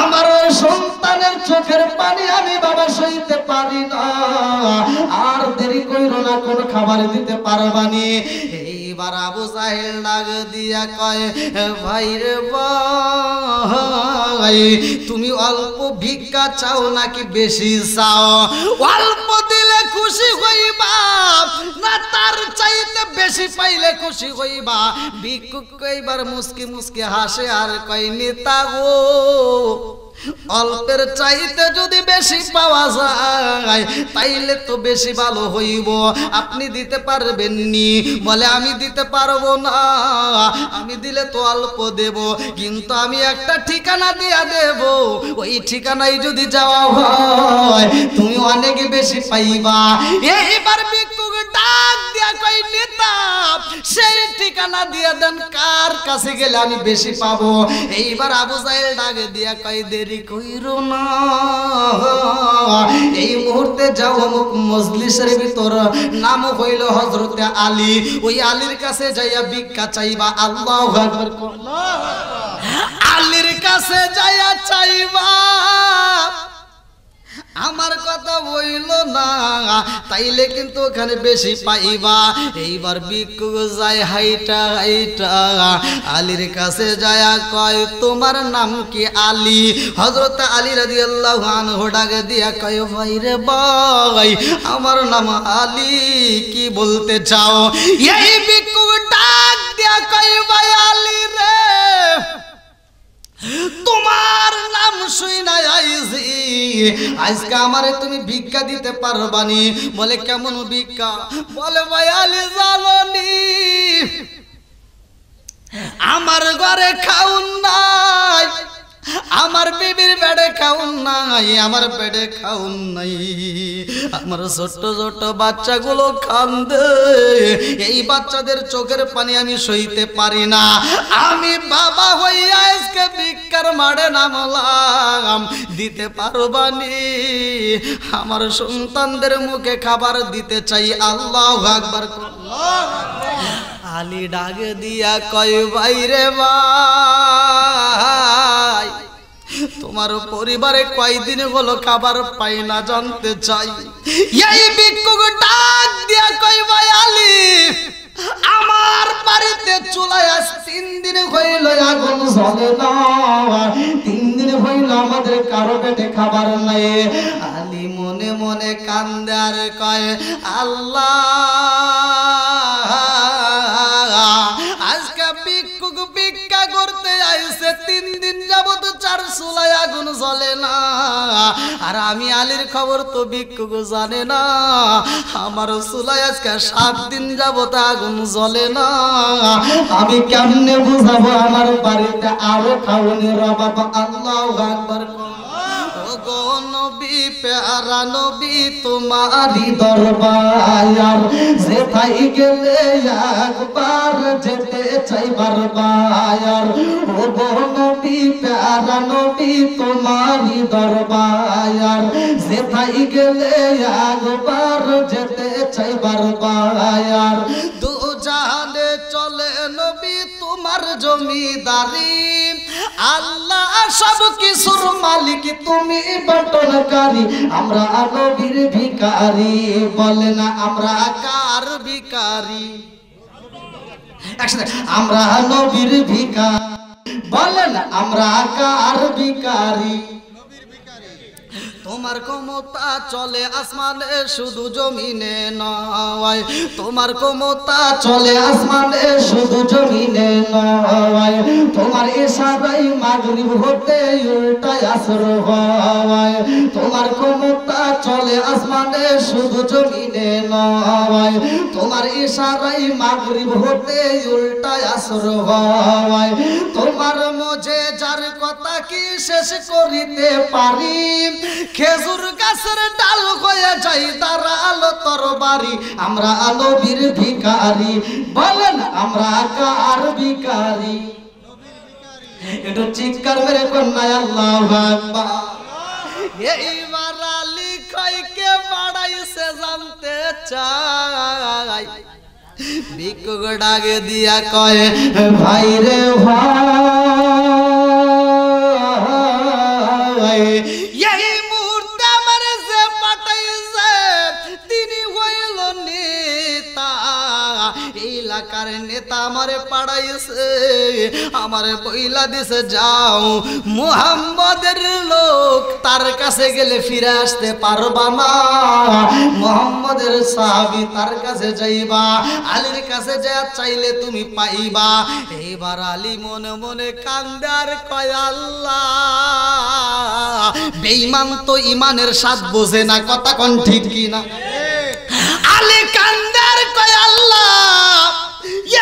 আমার সন্তানের চোখের পানি আমি বাবা সইতে পারি না, আর দেরি কইরো না, কোন খাবার দিতে পারবানি। এইবার আবু জাহেল ডাক দিয়া কয় ভাই রে ভাই, তুমি অল্প ভিক্ষা চাও নাকি বেশি চাও? অল্প দিলে খুশি হইবা না তার চাইতে বেশি পাইলে খুশি হইবা? ভিক্ষুক কইবার মুস্কি মুস্কি হাসে আর কয় নেতা গো অল্পের চাইতে যদি বেশি পাওয়া যায় তাইলে তো বেশি ভালো হইব, আপনি দিতে পারবেন নি? বলে আমি দিতে পারবো না, আমি দিলে তো অল্প দেব, কিন্তু আমি একটা ঠিকানা দিয়া দেব, ওই ঠিকানায় যদি যাওয়া হয় তুমি অনেক বেশি পাইবা। এইবার ভিক্ষুক ডাক দিয়া কই নেতা সেই ঠিকানা দিয়া দেন, কার কাছে গেলে আমি বেশি পাবো? এইবার আবু জাহেল ডাক দিয়া কই দেরি কইরো না, এই মুহূর্তে যাও অমুক মজলিসের ভিতর, নাম হইল হযরতে আলী, ওই আলীর কাছে যাইয়া ভিক্ষা চাইবা। আল্লাহু আকবার। আলীর কাছে যাইয়া চাইবা, না, তাইলে কিন্তু ওখানে বেশি পাইবা। এইবার ভিক্ষুক যায় হাইটা হাইটা আলীর কাছে যায় কয় তোমার নাম কি? আলী। হযরত আলী রাদিয়াল্লাহু আনহু ডাকে দিয়া কয় ভাই রে ভাই আমার নাম আলী, কি বলতে চাও? এই ভিক্ষুক ডাক দিয়া কয় ভাই আলী রে তোমার নাম শুই না আইছি, আজকে আমারে তুমি ভিক্ষা দিতে পারবানি? বলে কেমন ভিক্ষা? বলে ভাই আলী জানোনি আমার ঘরে খাউন নাই, আমার বিবির পেটে খাউন নাই, আমার পেটে খাউন নাই, আমার ছোট ছোট বাচ্চাগুলো কান্দে, এই বাচ্চাদের চোখের পানি আমি সইতে পারি না, আমি বাবা হইয়া আজকে ভিক্ষার মাঠে নামলাম, দিতে পারবানি? আমার সন্তানদের মুখে খাবার দিতে চাই। আল্লাহু আকবার। আলী ডাকে দিয়া কয় ভাই রে ভাই তোমার পরিবারে কয়দিন হলো খাবার পাই না জানতে চাই। এই ভিক্ষুক ডাক দিয়া কয় ভাই আলী আমার বাড়িতে চুলায় আজ 3 দিন হইল আগুন জ্বলে না, 3 দিন হইল আমাদের কারো পেটে খাবার নাই। আলী মনে মনে কান্দে আর কয় আল্লাহ আজকে ভিক্ষুক ভিক্ষা করতে আইছে 3 দিন যাবত 4 চুলায় আগুন জ্বলে না, আর আমি আলীর খবর তো ভিক্ষুক জানে না, আমার চুলায় আজকে 7 দিন যাবত আগুন জ্বলে না, আমি কেমনে বুঝাবো আমার বাড়িতে আরো খাওয়ানোর অভাব? আল্লাহু আকবার। গো নবী প্যারা নবী তোমারি দরবার, যেথায় গেলে একবার যেতে চাই বারবার, ও গো নবী প্যারা নবী তোমারি দরবার, যেথায় গেলে একবার যেতে চাই বারবার, দু জাহানে চলে নবী তোমার জমিদারি, আল্লাহ সব কিছুর মালিক তুমি বটনকারী, আমরা নবীর ভিখারি, বলে না আমরা কার ভিখারি? একসাথে আমরা নবীর ভিখারি, বলে না আমরা কার ভিখারি? তোমার ক্ষমতা চলে আসমানে শুধু জমিনে নয়, তোমার ক্ষমতা চলে আসমানে শুধু জমিনে নয়, তোমার ইশারায় মাগরিব হতে উল্টায় আসর হয়, তোমার ক্ষমতা চলে আসমানে শুধু জমিনে নয়, তোমার ইশারায় মাগরিব হতে উল্টায় আসর হয়, তোমার মজে যার কথা কি শেষ করিতে পারি, খেজুর গাছের ডাল হয়ে যাই দাঁড়ালো তরবারি, আমরা নবীর ভিখারি, বলেন আমরা কার ভিখারি? একটু চিৎকার মেরে কন্যা আল্লাহু আকবার। এইবার আলী কয়কে বাড়াইছে জানতে চাই, ভিক্ষুক ডাকে দিয়া কয় ভাই রে ভাই এই মুহূর্তে আমার যে পাঠাইছে তিনি হইল নেতা, এলাকার নেতা আমারে পাঠাইছে, আমারে বইলা দিছে যাও মুহাম্মদের লোক তার কাছে গেলে ফিরে আসতে পারবা না, মুহাম্মদের সাহাবী তার কাছে যাইবা, আলীর কাছে যা চাইলে তুমি পাইবা। এইবার আলী মনে মনে কান্দে আর কয় আল্লাহ বেঈমান তো ইমানের স্বাদ বোঝে না, কথা কোন ঠিক কি না? আলী কান্দে আর কয় আল্লাহ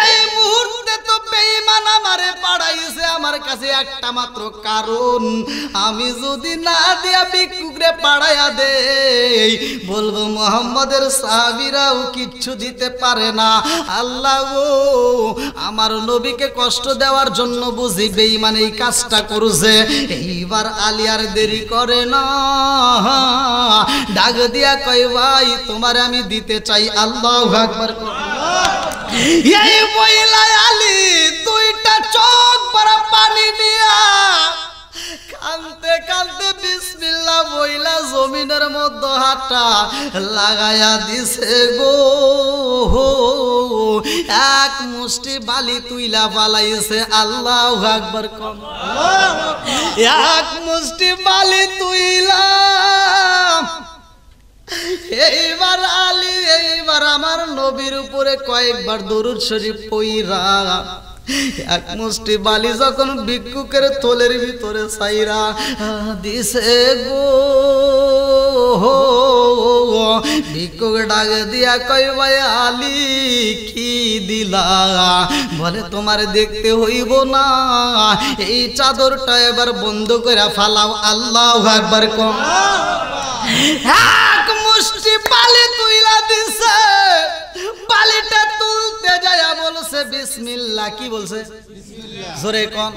এই মুহূর্তে তো বেঈমান আমারে পাঠাইছে, আমার কাছে একটা মাত্র কারণ, আমি যদি না দিয়া ভিক্ষুকরে পাঠাইয়া দেই বলবো মুহাম্মদের সাহাবীরাও কিচ্ছু দিতে পারে না, আল্লাহ গো আমার নবীকে কষ্ট দেওয়ার জন্য বুঝি বেঈমান এই কাজটা করছে। এইবার আলী আর দেরি করে না, ডাক দিয়া কয় ভাই তোমারে আমি দিতে চাই। আল্লাহু আকবার। এই বইলা আলী 2টা চোখ ভরা পানি দিয়া কানতে কানতে বিসমিল্লাহ বইলা জমিনের মধ্যে হাতটা লাগায়া দিছে গো, এক মুষ্টি বালি তুইলা পালাইছে। আল্লাহু আকবার কম। এক মুষ্টি বালি তুইলা এইবার আলী এইবার আমার নবীর উপরে কয়েকবার দরুদ শরীফ পইরা এক মুষ্টি বালি যখন ভিক্ষুকের থলের ভিতরে ছাইরা দিছে গো, ভিক্ষুক ডাকে দিয়া কই ভাই আলী কি দিলা? বলে তোমার দেখতে হইব না, এই চাদরটা এবার বন্ধ করে ফালাও। আল্লাহু আকবার কম। এক মুষ্টি বালি তুইলা দিছে, বালিটা তুলতে যায় বলছে বিসমিল্লাহ। কি বলছে? জোরে কোন।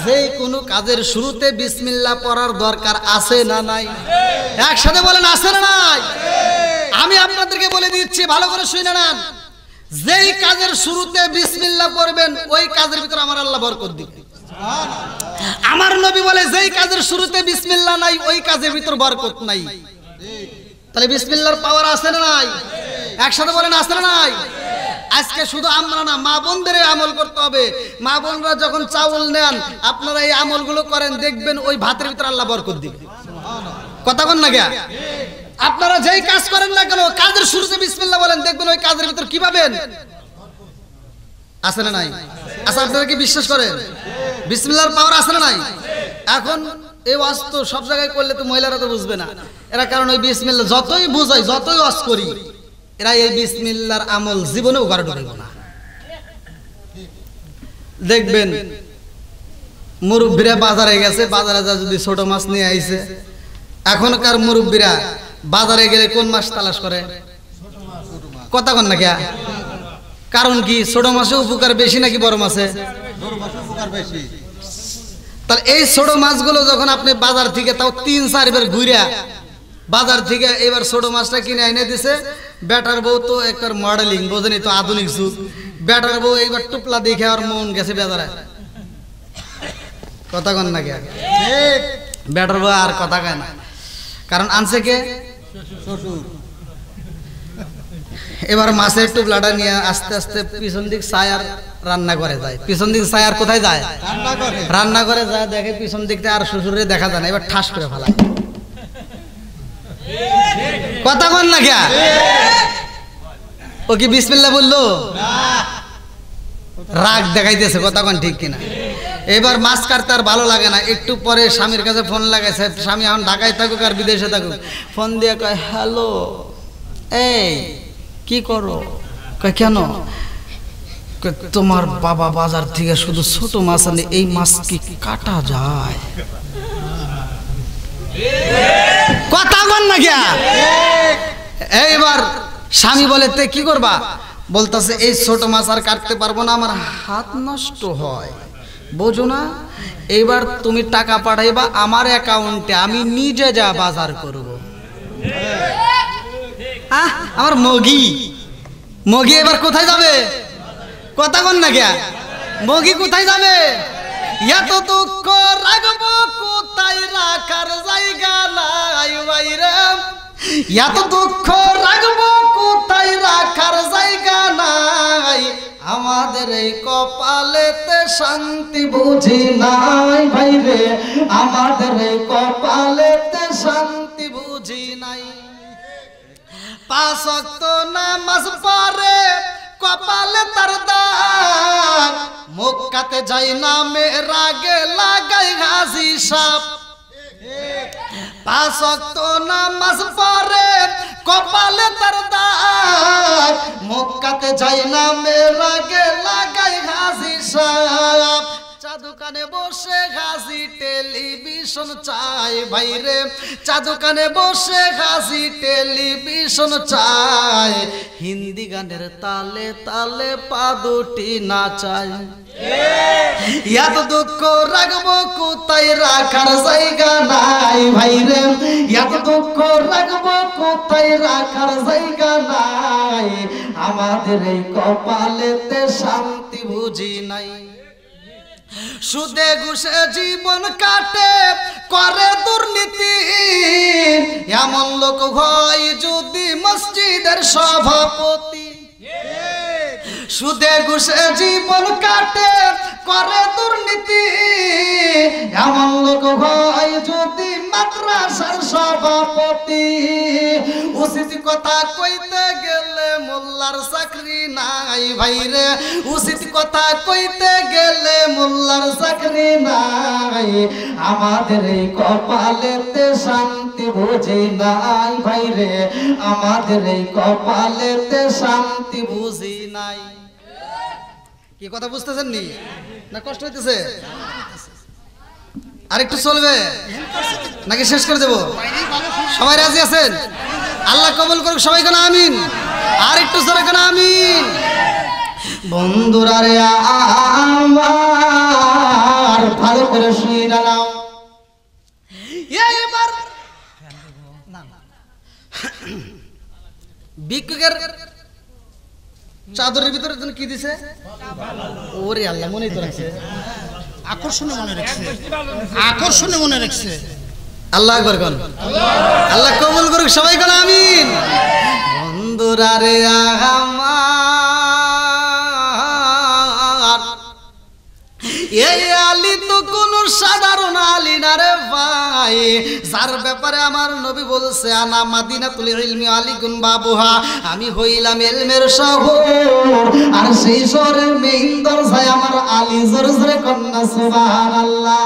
যেই কোনো কাজের শুরুতে বিসমিল্লাহ পড়ার দরকার আছে না নাই? একসাথে বলেন আছে না নাই? আমি আপনাদেরকে বলে দিচ্ছি, ভালো করে শুনে নেন। যেই কাজের শুরুতে বিসমিল্লাহ পড়বেন ওই কাজের ভিতরে আমার আল্লাহ বরকত দিবে। আমার নবী বলে যেই কাজের শুরুতে বিসমিল্লাহ নাই ওই কাজের ভিতর বরকত নাই। তাহলে বিসমিল্লাহর পাওয়ার আছে না নাই? একসাথে বলেন আছে না নাই? আজকে শুধু আমরা না, মা বোনদের আমল করতে হবে। মা বোনরা যখন চাউল নেন আপনারা এই আমলগুলো করেন, দেখবেন ওই ভাতের ভিতর আল্লাহ বরকত দিবে। কথা বল না কে? আপনারা যেই কাজ করেন না কেন কাজের শুরুতে বিসমিল্লাহ বলেন, দেখবেন ওই কাজের ভিতর কি পাবেন। আছে না নাই? আচ্ছা আপনারা কি বিশ্বাস করেন বিসমিল্লাহর পাওয়ার আছে না নাই? এখন এই ওয়াজ তো সব জায়গায় করলে তো মহিলারা তো বুঝবে না এরা, কারণ ওই বিসমিল্লাহ যতই বুঝাই যতই ওয়াজ করি এরা এই বিসমিল্লাহর আমল জীবনেও ঘরে ঢুকাইব না। দেখবেন মুরব্বীরা বাজারে গেছে, বাজারে যা যদি ছোট মাছ নিয়ে আইছে, এখনকার মুরব্বীরা বাজারে গেলে কোন মাছ তালাশ করে? কথা কন না কে? কারণ কি? ছোট মাছে উপকার বেশি নাকি বড় মাছে? তাহলে এই ছোট মাছগুলো যখন আপনি বাজার থেকে তাও ৩-৪ বার ঘুরিয়া বাজার থেকে এবার ছোট মাছটা কিনে এনে দিছে, বেটার বউ তো একবার মডেলিং বোঝেনি তো, আধুনিক যুগ। বেটার বউ এইবার টুপলা দেখে আর মন গেছে বেজারে। কথা কন না কে? বেটার বউ আর কথা কয় না, কারণ আনছে কে? শ্বশুর। এবার মাছের টুপলাটা নিয়ে আস্তে আস্তে পিছন দিক ছায়ার রান্না করে যায়। পিছন দিক ছায়ার কোথায় যায়? রান্না করে যায়। দেখে পিছন দিকটা আর শ্বশুরে দেখা যায় না, এবার ঠাস করে ফেলায়। কথা বল না কে? ও কি বিসমিল্লাহ বললো? রাগ দেখাইতেছে। কথা কন ঠিক কিনা? এবার মাছ কাটতে আর ভালো লাগে না, একটু পরে স্বামীর কাছে ফোন লাগাইছে। স্বামী এখন ঢাকায় থাকুক আর বিদেশে থাকুক, ফোন দিয়ে কয় হ্যালো, এই কি করো? কয় কেন? তোমার বাবা বাজার থেকে শুধু ছোট মাছ আনে, এই মাছ কি কাটা যায়? কথা বল না কে? এইবার স্বামী বলে তে কি করবা? বলতেছে এই ছোট মাছ আর কাটতে পারবো না, আমার হাত নষ্ট হয়, বোঝো না? এইবার তুমি টাকা পাঠাইবা আমার অ্যাকাউন্টে, আমি নিজে যা বাজার করব। আমার মগি মগি এবার কোথায় যাবে? কথা বল না কে? মগি কোথায় যাবে? এত দুঃখ রাখবো কোথায়, রাখার জায়গা নাই বাইরে। এত দুঃখ রাখবো কোথায়, রাখার জায়গা নাই। আমাদের এই কপালেতে শান্তি বুঝি নাই ভাইরে, আমাদের এই কপালেতে শান্তি বুঝি নাই। 5 ওয়াক্ত নামাজ পড়ে কপালে তার দাগ, মক্কাতে যাই না মেরাগে লাগাই হাসি সাপ। 5 ওয়াক্ত নামাজ পড়ে কপালে তার দাগ, মক্কাতে যাই না মেরাগে লাগাই হাসি সাপ। চা দোকানে বসে হাসি টেলিভিশন চাই ভাইরে, চা দোকানে বসে হাসি টেলিভিশন চাই। হিন্দি গানের তালে তালে পা দুটি নাচাই। এত দুঃখ রাখবো কোথায়, রাখার জায়গা নাই ভাইরে। এত দুঃখ রাখবো কোথায়, রাখার জায়গা নাই। আমাদের এই কপালেতে শান্তি বুঝি নাই। সুদে ঘুষে জীবন কাটে করে দুর্নীতি এমন লোক হয় যদি মসজিদের সভাপতি সুদে ঘুষে জীবন কাটে করে দুর্নীতি এমন লোক হয় যদি মাদ্রাসার সভাপতি উচিত কথা কইতে গেলে মোল্লার চাকরি নাই ভাইরে উচিত কথা কইতে গেলে মোল্লার চাকরি নাই আমাদের এই কপালেতে শান্তি বুঝি নাই ভাইরে আমাদের এই কপালেতে শান্তি বুঝি নাই কি কথা বুঝতেছেন নি না কষ্ট হইতেছে আরেকটু চলবে নাকি শেষ করে দেব সবাই রাজি আছেন আল্লাহ কবুল করুক সবাই কেন আমিন আর একটু জোরে কেন আমিন বন্ধুরা রে আমার ভালো করে শুনে নাও এইবার ভিক্ষুকের চাদরের ভিতরে কি দিছে ওরে আল্লাহ মনেই তো রাখছে আকর্ষণে মনে রাখছে আকর্ষণে মনে রাখছে আল্লাহ আকবার কোন আল্লাহ কবুল করুক সবাই কোন আমিন বন্ধুরা রে আমার এই আলী তো কোন সাধারণ আলী না রে ভাই যার ব্যাপারে আমার নবী বলছে আনা মাদিনাতুল ইলমি আলীকুন বাবুহা আমি হইলাম ইলমের শহর আর সেই শহরের মেইন দরজায় আমার আলী জোরে জোরে কন্যা সুবহানাল্লাহ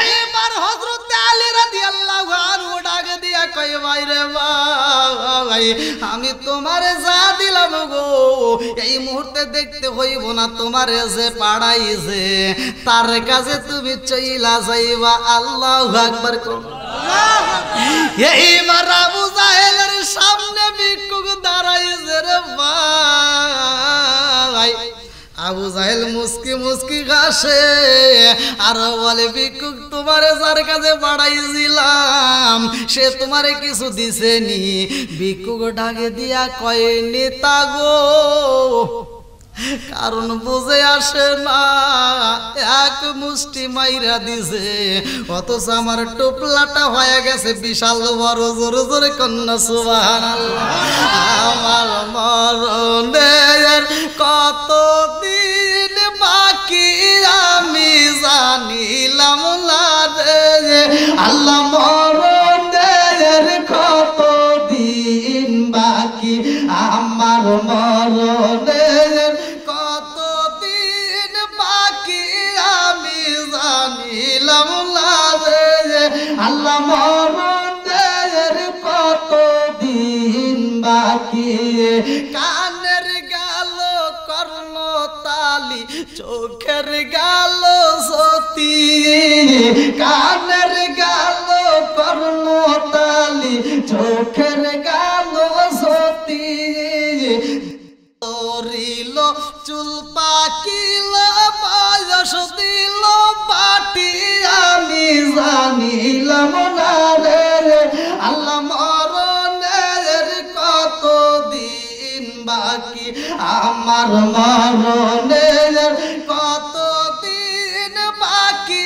এইবার হযরত আলী রাদিয়াল্লাহু আনহু ডাক দিয়া কই ভাই রে ভাই আমি তোমারে যা দিলাম গো এই মুহূর্তে দেখতে হইব না তোমারে যে পাড়াইছে তার কাছে তুমি চইলা যাইবা আল্লাহু আকবার কও এইবার আবু জাহেলের সামনে ভিক্ষুক দাঁড়াইছে রে ভাই আবু জাহেল মুস্কি মুস্কি গাছে আর বলে ভিক্ষুক তোমারে যার কাছে বাড়াইছিলাম সে তোমারে কিছু দিছে নি ভিক্ষুক ডাকে দিয়া কয় নেতা গো কারণ বুঝে আসে না এক মুষ্টি মাইরা দিছে অথচ আমার টোপলাটা হয়ে গেছে বিশাল বড় জোরে জোরে কন্যা সুবহানাল্লাহ আমার মরণের কতদিন বাকি আমি জানিলাম না রে আল্লাহ মরণের কতদিন বাকি আমার মরণের কতদিন বাকি আমি জানিলাম না রে আল্লাহ মরণের কতদিন বাকি কানের গেল কর্ণ তালি চোখের গেল সতী কানের গেল কর্ণ তালি চোখের গেল সতী রিল চুল পাকিল বয়স দিল পাটি আমি জানিলাম না রে আল্লাহ মরণের কতদিন বাকি আমার মরণের কতদিন বাকি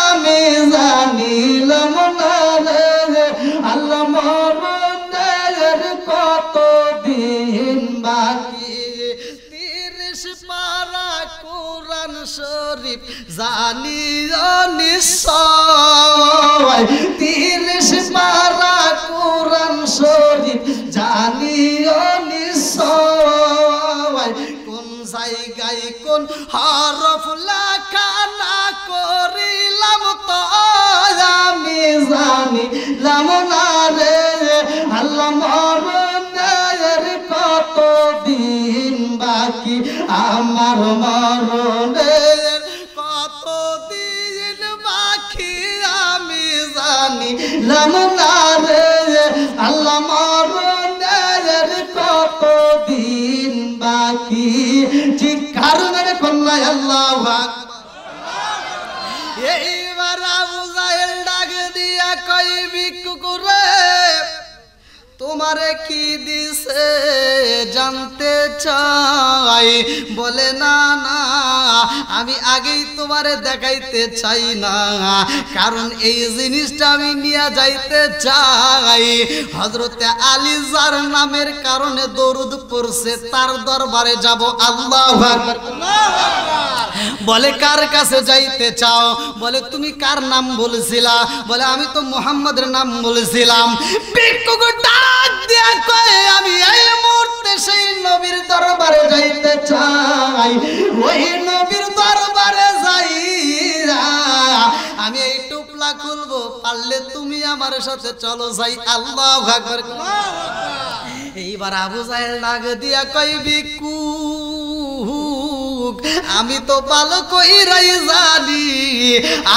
আমি জানিলাম না রে আল্লাহ মরণের কতদিন বাকি 30 পারা কোরআন শরীফ জানিও নিশ্চয় 30 পারা কোরআন শরীফ জানিও নিশ্চয় কোন জায়গায় কোন হরফ লেখা না করিলাম তো আমি জানিলাম না রে আল্লাহ মরণের কতদিন বাকি আমার মরণের কতদিন বাকি আমি জানিলাম না রে আল্লাহ মরণের কতদিন বাকি ঠিক কারণে কন্যা আল্লাহু আকবার এইবার আবু জাহেল ডাক দিয়া কই ভিক্ষুক রে তোমারে কি দিছে জানতে চাই। বলে না না, আমি আগেই তোমারে দেখাইতে চাই না, কারণ এই জিনিসটা আমি নিয়ে যাইতে চাই। হযরতে আলী যার নামের কারণে দরুদ পড়ছে তার দরবারে যাব। আল্লাহু আকবার। বলে কার কাছে যাইতে চাও? বলে তুমি কার নাম বলেছিলা? বলে আমি তো মুহাম্মাদের নাম বলেছিলাম। ভিক্ষুক ডাক দিয়া কয় আমি এই মুহূর্তে সেই নবীর দরবারে যাইতে চাই। ওই নবীর দরবারে যাইরা আমি এই টুপলা খুলবো, পারলে তুমি আমার সাথে চলো যাই। আল্লাহু আকবার। এইবার আবু জাহেল ডাক দিয়া কয় ভিক্ষুক আমি তো ভালো কইরাই জানি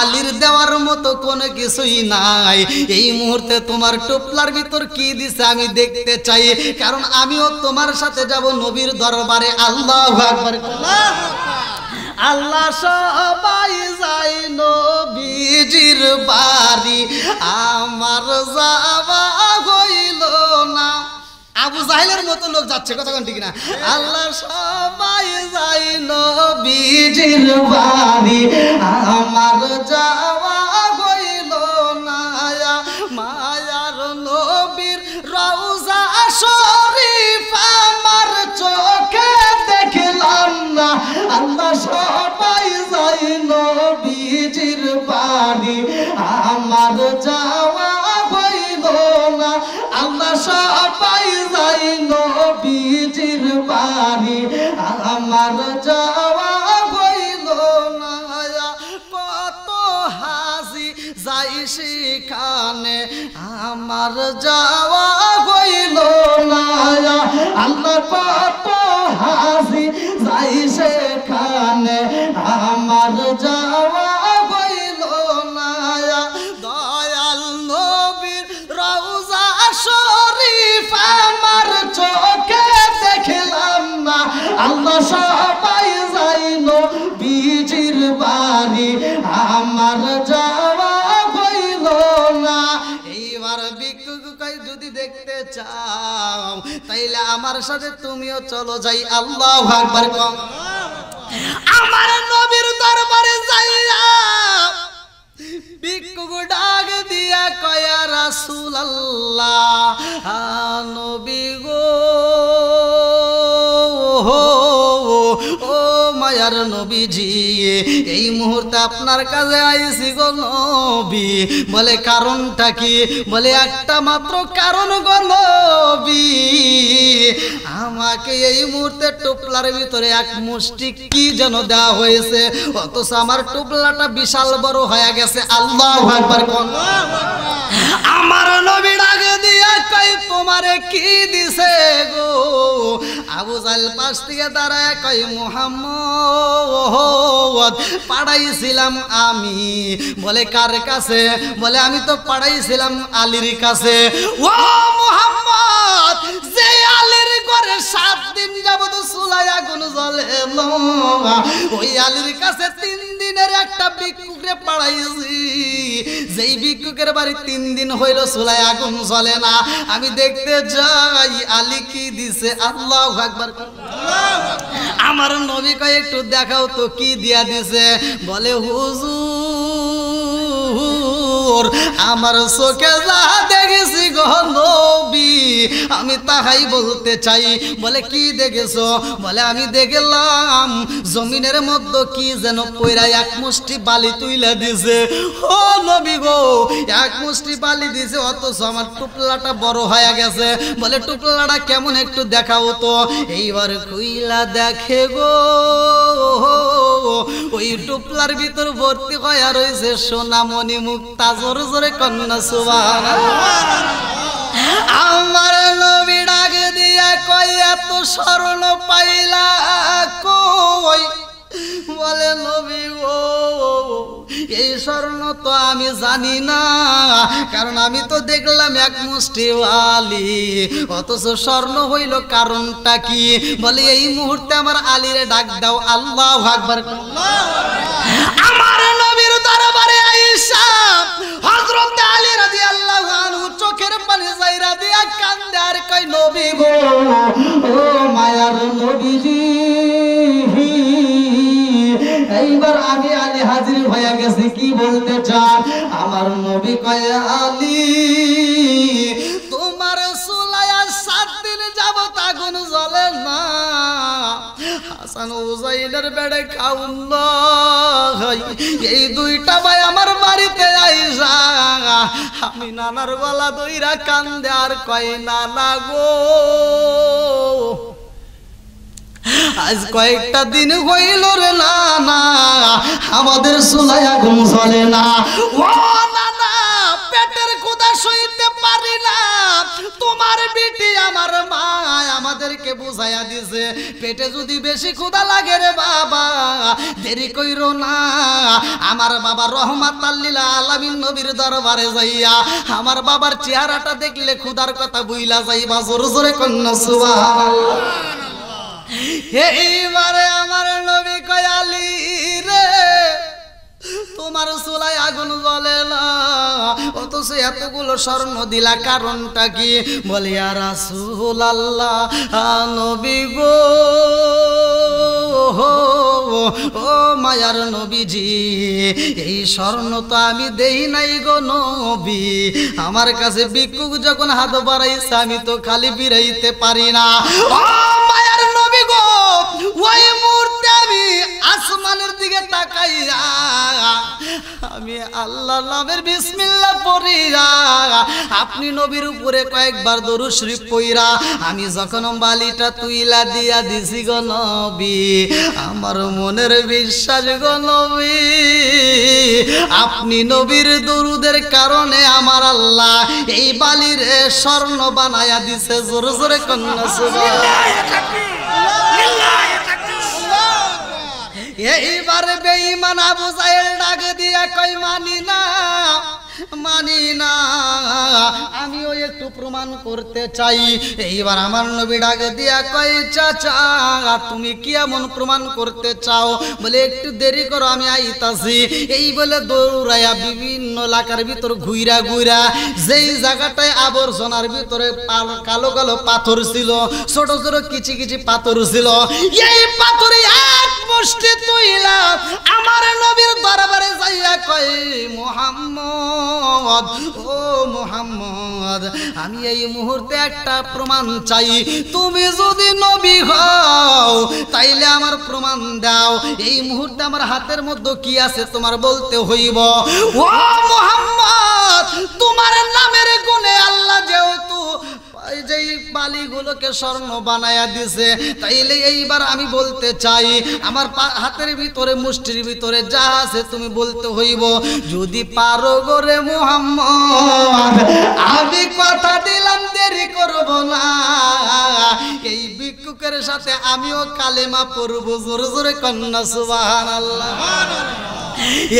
আলীর দেওয়ার মতো কোনো কিছুই নাই। এই মুহূর্তে তোমার টুপলার ভিতর কি দিছে আমি দেখতে চাই, কারণ আমিও তোমার সাথে যাব নবীর দরবারে। আল্লাহু আকবার। আল্লাহ সবাই যাই নবীজির বাড়ি, আমার যাওয়া হইল না। আবু জাহেলের মতো লোক যাচ্ছে, কথা কোন ঠিক না? আল্লাহ সবাই যাই নবীজির বাড়ি, আমার যাওয়া হইল না। মায়ার নবীর রওজা শরীফ আমার চোখে দেখলাম না। আল্লাহ সবাই যাই নবীজির বাড়ি, আমার যাওয়া হইল না। আল্লাহ সবাই যাই নবীজির বাড়ি, আমার যাওয়া হইল না। কত হাজি যাই সেখানে, আমার যাওয়া হইল না। আল্লাহ কত হাজি যাই সেখানে, আমার যাওয়া হইল না। দয়াল নবীর রওজা শরীফ আমার চোখে দেখলাম না। আল্লাহ সবাই যাই নবীজির বাড়ি, আমার যাওয়া হইল না। এইবার ভিক্ষুক কই যদি দেখতে চাও তাইলে আমার সাথে তুমিও চলো যাই। আল্লাহু আকবার। আমার নবীর দরবারে যাইয়া ভিক্ষুক ডাক দিয়া কয় রাসূলুল্লাহ, নবী গো, ও মায়ার নবীজি, এই মুহূর্তে আপনার কাছে আইছি গো নবী। বলে কারণটা কি? বলে একটা মাত্র কারণ গো নবী, আমাকে এই মুহূর্তে টুপলার ভিতরে এক মুষ্টি কি যেন দেওয়া হয়েছে, অথচ আমার টুপলাটা বিশাল বড় হয়ে গেছে। আল্লাহু আকবার। আমার নবী ডাক দিয়া কই তোমারে কি দিছে গো? আবু জাহেল পাশ থেকে দাঁড়ায় কই মুহাম্মদ পাঠাইছিলাম আমি। বলে কার কাছে? বলে আমি তো পাঠাইছিলাম আলীর কাছে। ও মুহাম্মদ, যে আলীর ঘরে 7 দিন যাবত চুলায় আগুন জ্বলে না, ওই আলীর কাছে 3 দিনের একটা ভিক্ষুকরে পাঠাইছি। যেই ভিক্ষুকের বাড়ি 3 দিন হইল চুলায় আগুন জ্বলে না, আমি দেখতে যাই আলী কি দিছে। আল্লাহু আকবার। আমার নবী কয় একটু দেখাও তো কি দিয়া দিছে। বলে হুজুর আমার চোখে যা দেখেছি গো নবী আমি তাহাই বলতে চাই। বলে কি দেখেছো? বলে আমি দেখলাম জমিনের মধ্যে কি যেন পয়রা এক মুষ্টি বালি তুইলা দিছে। ও নবী গো, এক মুষ্টি বালি দিছে, অথচ আমার টুপলাটা বড় হয়ে গেছে। বলে টুপলাটা কেমন একটু দেখাও তো। এইবার কইলা দেখে গো, ওই টুপলার ভিতর ভর্তি হয়ে রয়েছে সোনামণি মুক্তা। জোরে জোরে কন্যা সুবহানাল্লাহ। আমার নবী ডাক দিয়া কই এত স্বর্ণ পাইলা কই? বলে নবী ও, এই স্বর্ণ তো আমি জানি না, কারণ আমি তো দেখলাম এক মুষ্টি বালি, অথচ স্বর্ণ হইল কারণটা কি? বলে এই মুহূর্তে আমার আলীরে ডাক দাও। আল্লাহু আকবার। আমার নবীর দরবারে আয়েশা হযরত আলী রাদিয়াল্লাহু আনহু চোখের পানি যাইরা দিয়া কান্দে আর কয় নবী গো ও মায়ার নবীজি এইবার আমি আলী হাজির হয়ে গেছি কি বলতে চান আমার নবী কয় আলী তোমার চুলায় 7 দিন যাবত আগুন জ্বলে না হাসান হুসাইনের বেড়ে খাউল্লাহ এই দুইটা ভাই আমার বাড়িতে আইসা আমি নানার গলা দইরা কান্দে আর কয় নানা গো আজ কয়েকটা দিন হইল রে নানা আমাদের চুলায় আগুন জ্বলে না ও নানা পেটের ক্ষুধা সইতে পারি না তোমার বিটি আমার মা আমাদেরকে বুঝাইয়া দিছে পেটে যদি বেশি ক্ষুধা লাগে রে বাবা দেরি কইরো না আমার বাবা রহমাতাল লিল আলামিন নবীর দরবারে যাইয়া আমার বাবার চেহারাটা দেখলে ক্ষুধার কথা বুইলা যাইবা জোরে জোরে কন্যা সুবহানাল্লাহ এইবারে আমার নবী কয় আলী রে তোমার চুলায় আগুন জ্বলে না অথচ এতগুলো স্বর্ণ দিলা কারণটা কি বলি ইয়া রাসূলুল্লাহ নবী গো ও মায়ার নবীজি এই স্বর্ণ তো আমি দেই নাই গো নবী আমার কাছে ভিক্ষুক যখন হাত বাড়াইছে আমি তো খালি ফিরাইতে পারি না ও মায়ার নবী গো ওই মুহূর্তে আমি আসমানের দিকে তাকাইয়া আমি আল্লাহর নামের বিসমিল্লাহ পড়িয়া আপনি নবীর উপরে কয়েকবার দরুদ শরীফ পড়িয়া আমি যখন বালিটা তুইলা দিয়া দিছি গো নবী আমার মনের বিশ্বাস গো নবী আপনি নবীর দরুদের কারণে আমার আল্লাহ এই বালির স্বর্ণ বানায়া দিছে জোরে জোরে কন্যা সুবহানাল্লাহ এইবারে বেঈমান আবু জাহেল ডাক দিয়া কই মানি না আমিও একটু প্রমাণ করতে চাই এইবার আমার নবী ডাক দিয়া কই চাচা তুমি কি এমন প্রমাণ করতে চাও বলে একটু দেরি করো আমি আইতাছি এই বলে দৌড়াইয়া বিভিন্ন এলাকার ভিতর ঘুইরা ঘুইরা যেই জায়গাটায় আবর্জনার ভিতরে কালো কালো পাথর ছিল ছোট ছোট কিচি কিচি পাথর ছিল এই পাথরে এক মুষ্টি তুইলা আমার নবীর দরবারে যাইয়া কই মুহাম্মদ ও মুহাম্মদ আমি এই মুহূর্তে একটা প্রমাণ চাই তুমি যদি নবী হও তাইলে আমার প্রমাণ দাও এই মুহূর্তে আমার হাতের মধ্যে কি আছে তোমার বলতে হইব ও মুহাম্মদ তোমার নামের গুণে আল্লাহ যেহেতু যেই বালিগুলোকে স্বর্ণ বানায়া দিছে তাইলে এইবার আমি বলতে চাই আমার হাতের ভিতরে মুষ্টির ভিতরে যা আছে তুমি বলতে হইব যদি পারো গোরে মুহাম্মদ আমি কথা দিলাম দেরি করব না এই ভিক্ষুকের সাথে আমিও কালেমা পড়ব জোরে জোরে কন্যা সুবহানাল্লাহ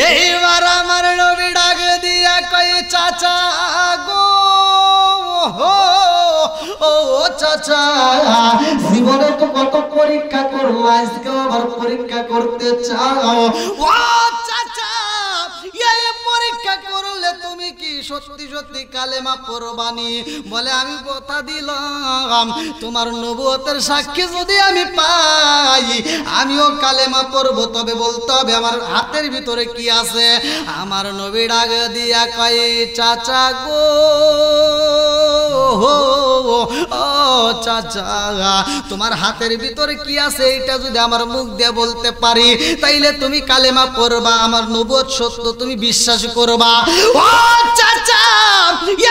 এইবার আমার নবী ডাক দিয়া কই চাচা গো ও চাচা জীবনে তো কত পরীক্ষা করলা আজকে আবার পরীক্ষা করতে চাও ও চাচা এই পরীক্ষা করলে তুমি কি সত্যি সত্যি কালেমা পড়বানি বলে আমি কথা দিলাম তোমার নবুয়তের সাক্ষী যদি আমি পাই আমিও কালেমা পড়ব তবে বলতে হবে আমার হাতের ভিতরে কি আছে আমার নবী ডাক দিয়া কয় চাচা গো ও চাচা তোমার হাতের ভিতরে কি আছে এটা যদি আমার মুখ দিয়ে বলতে পারি তাইলে তুমি কালেমা পড়বা আমার নবুয়ত সত্য তুমি বিশ্বাস করবা ও চাচা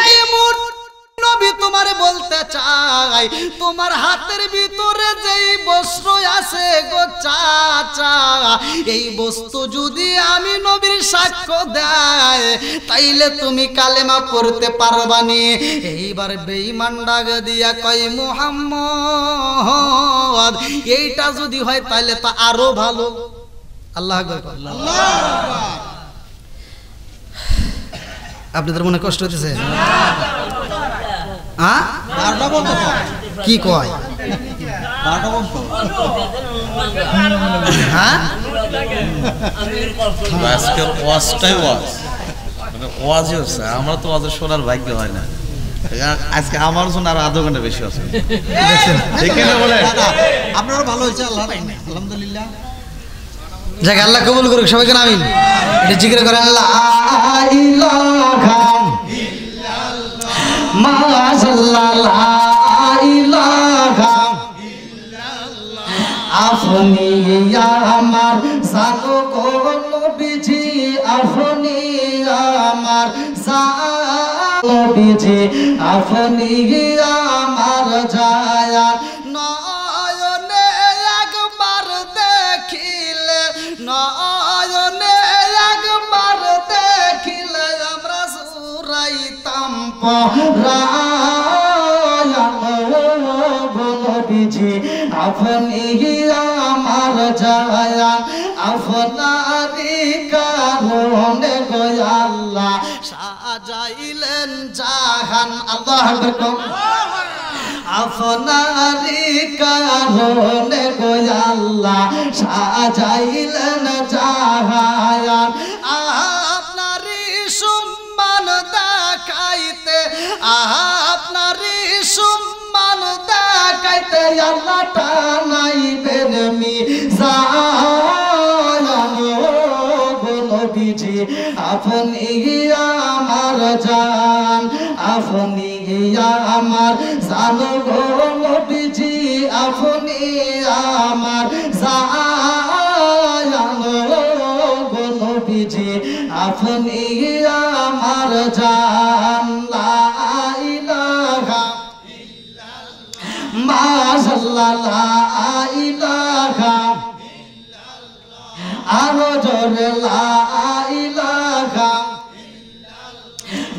এই মুহূর্তে নবী তোমারে বলতে চাই তোমার হাতের ভিতরে যেই বস্ত্র আছে গো চাচা এই বস্তু যদি আমি নবীর সাক্ষ্য দেয় তাইলে তুমি কালেমা পড়তে পারবানি এইবার বেঈমান ডাক দিয়া কই মুহাম্মদ এইটা যদি হয় তাইলে তো আরো ভালো আল্লাহু আকবার আল্লাহু আকবার আপনাদের মনে কষ্ট হচ্ছে কি কয় আমরা তো ওয়াজের শোনার ভাগ্য হয় না আজকে আমার জন্য আর আধা ঘন্টা বেশি আছে দেখে না বলে আপনারও ভালো হয়েছে আল্লাহ আলহামদুলিল্লাহ। যাক আল্লাহ কবুল করুক সবাইকে আমিন। এটা জিকির করেন লা ইলাহা ইল্লাল্লাহ মাশাআল্লাহ লা ইলাহা আপনি আমার জানো গো নবীজি আপনি আমার নবীজি আপনি আমার জায়া নয়নে একবার দেখিলে নয়নে একবার দেখিলে আমরা সুরাইতাম পরায়া নবীজি আপনি আমার জায়া আপনারই কারণে গো আল্লাহ সাজাইলেন জাহান। আল্লাহু আকবার। আপনারই কারণে গো আল্লাহ সাজাইলেন জাহান। আপনারই সম্মান দেখাইতে আপনারই সম্মান দেখাইতে আল্লাহ টানাইবেন মিজান নবীজি আপনি আমার জান আপনি আমার জান গো নবীজি আপনি আমার জান গো নবীজি আপনি আমার জান। লা ইলাহা ইল্লাল্লাহ মাশাআল্লাহ লা ইলাহা আরো জোরে লা ইলাহা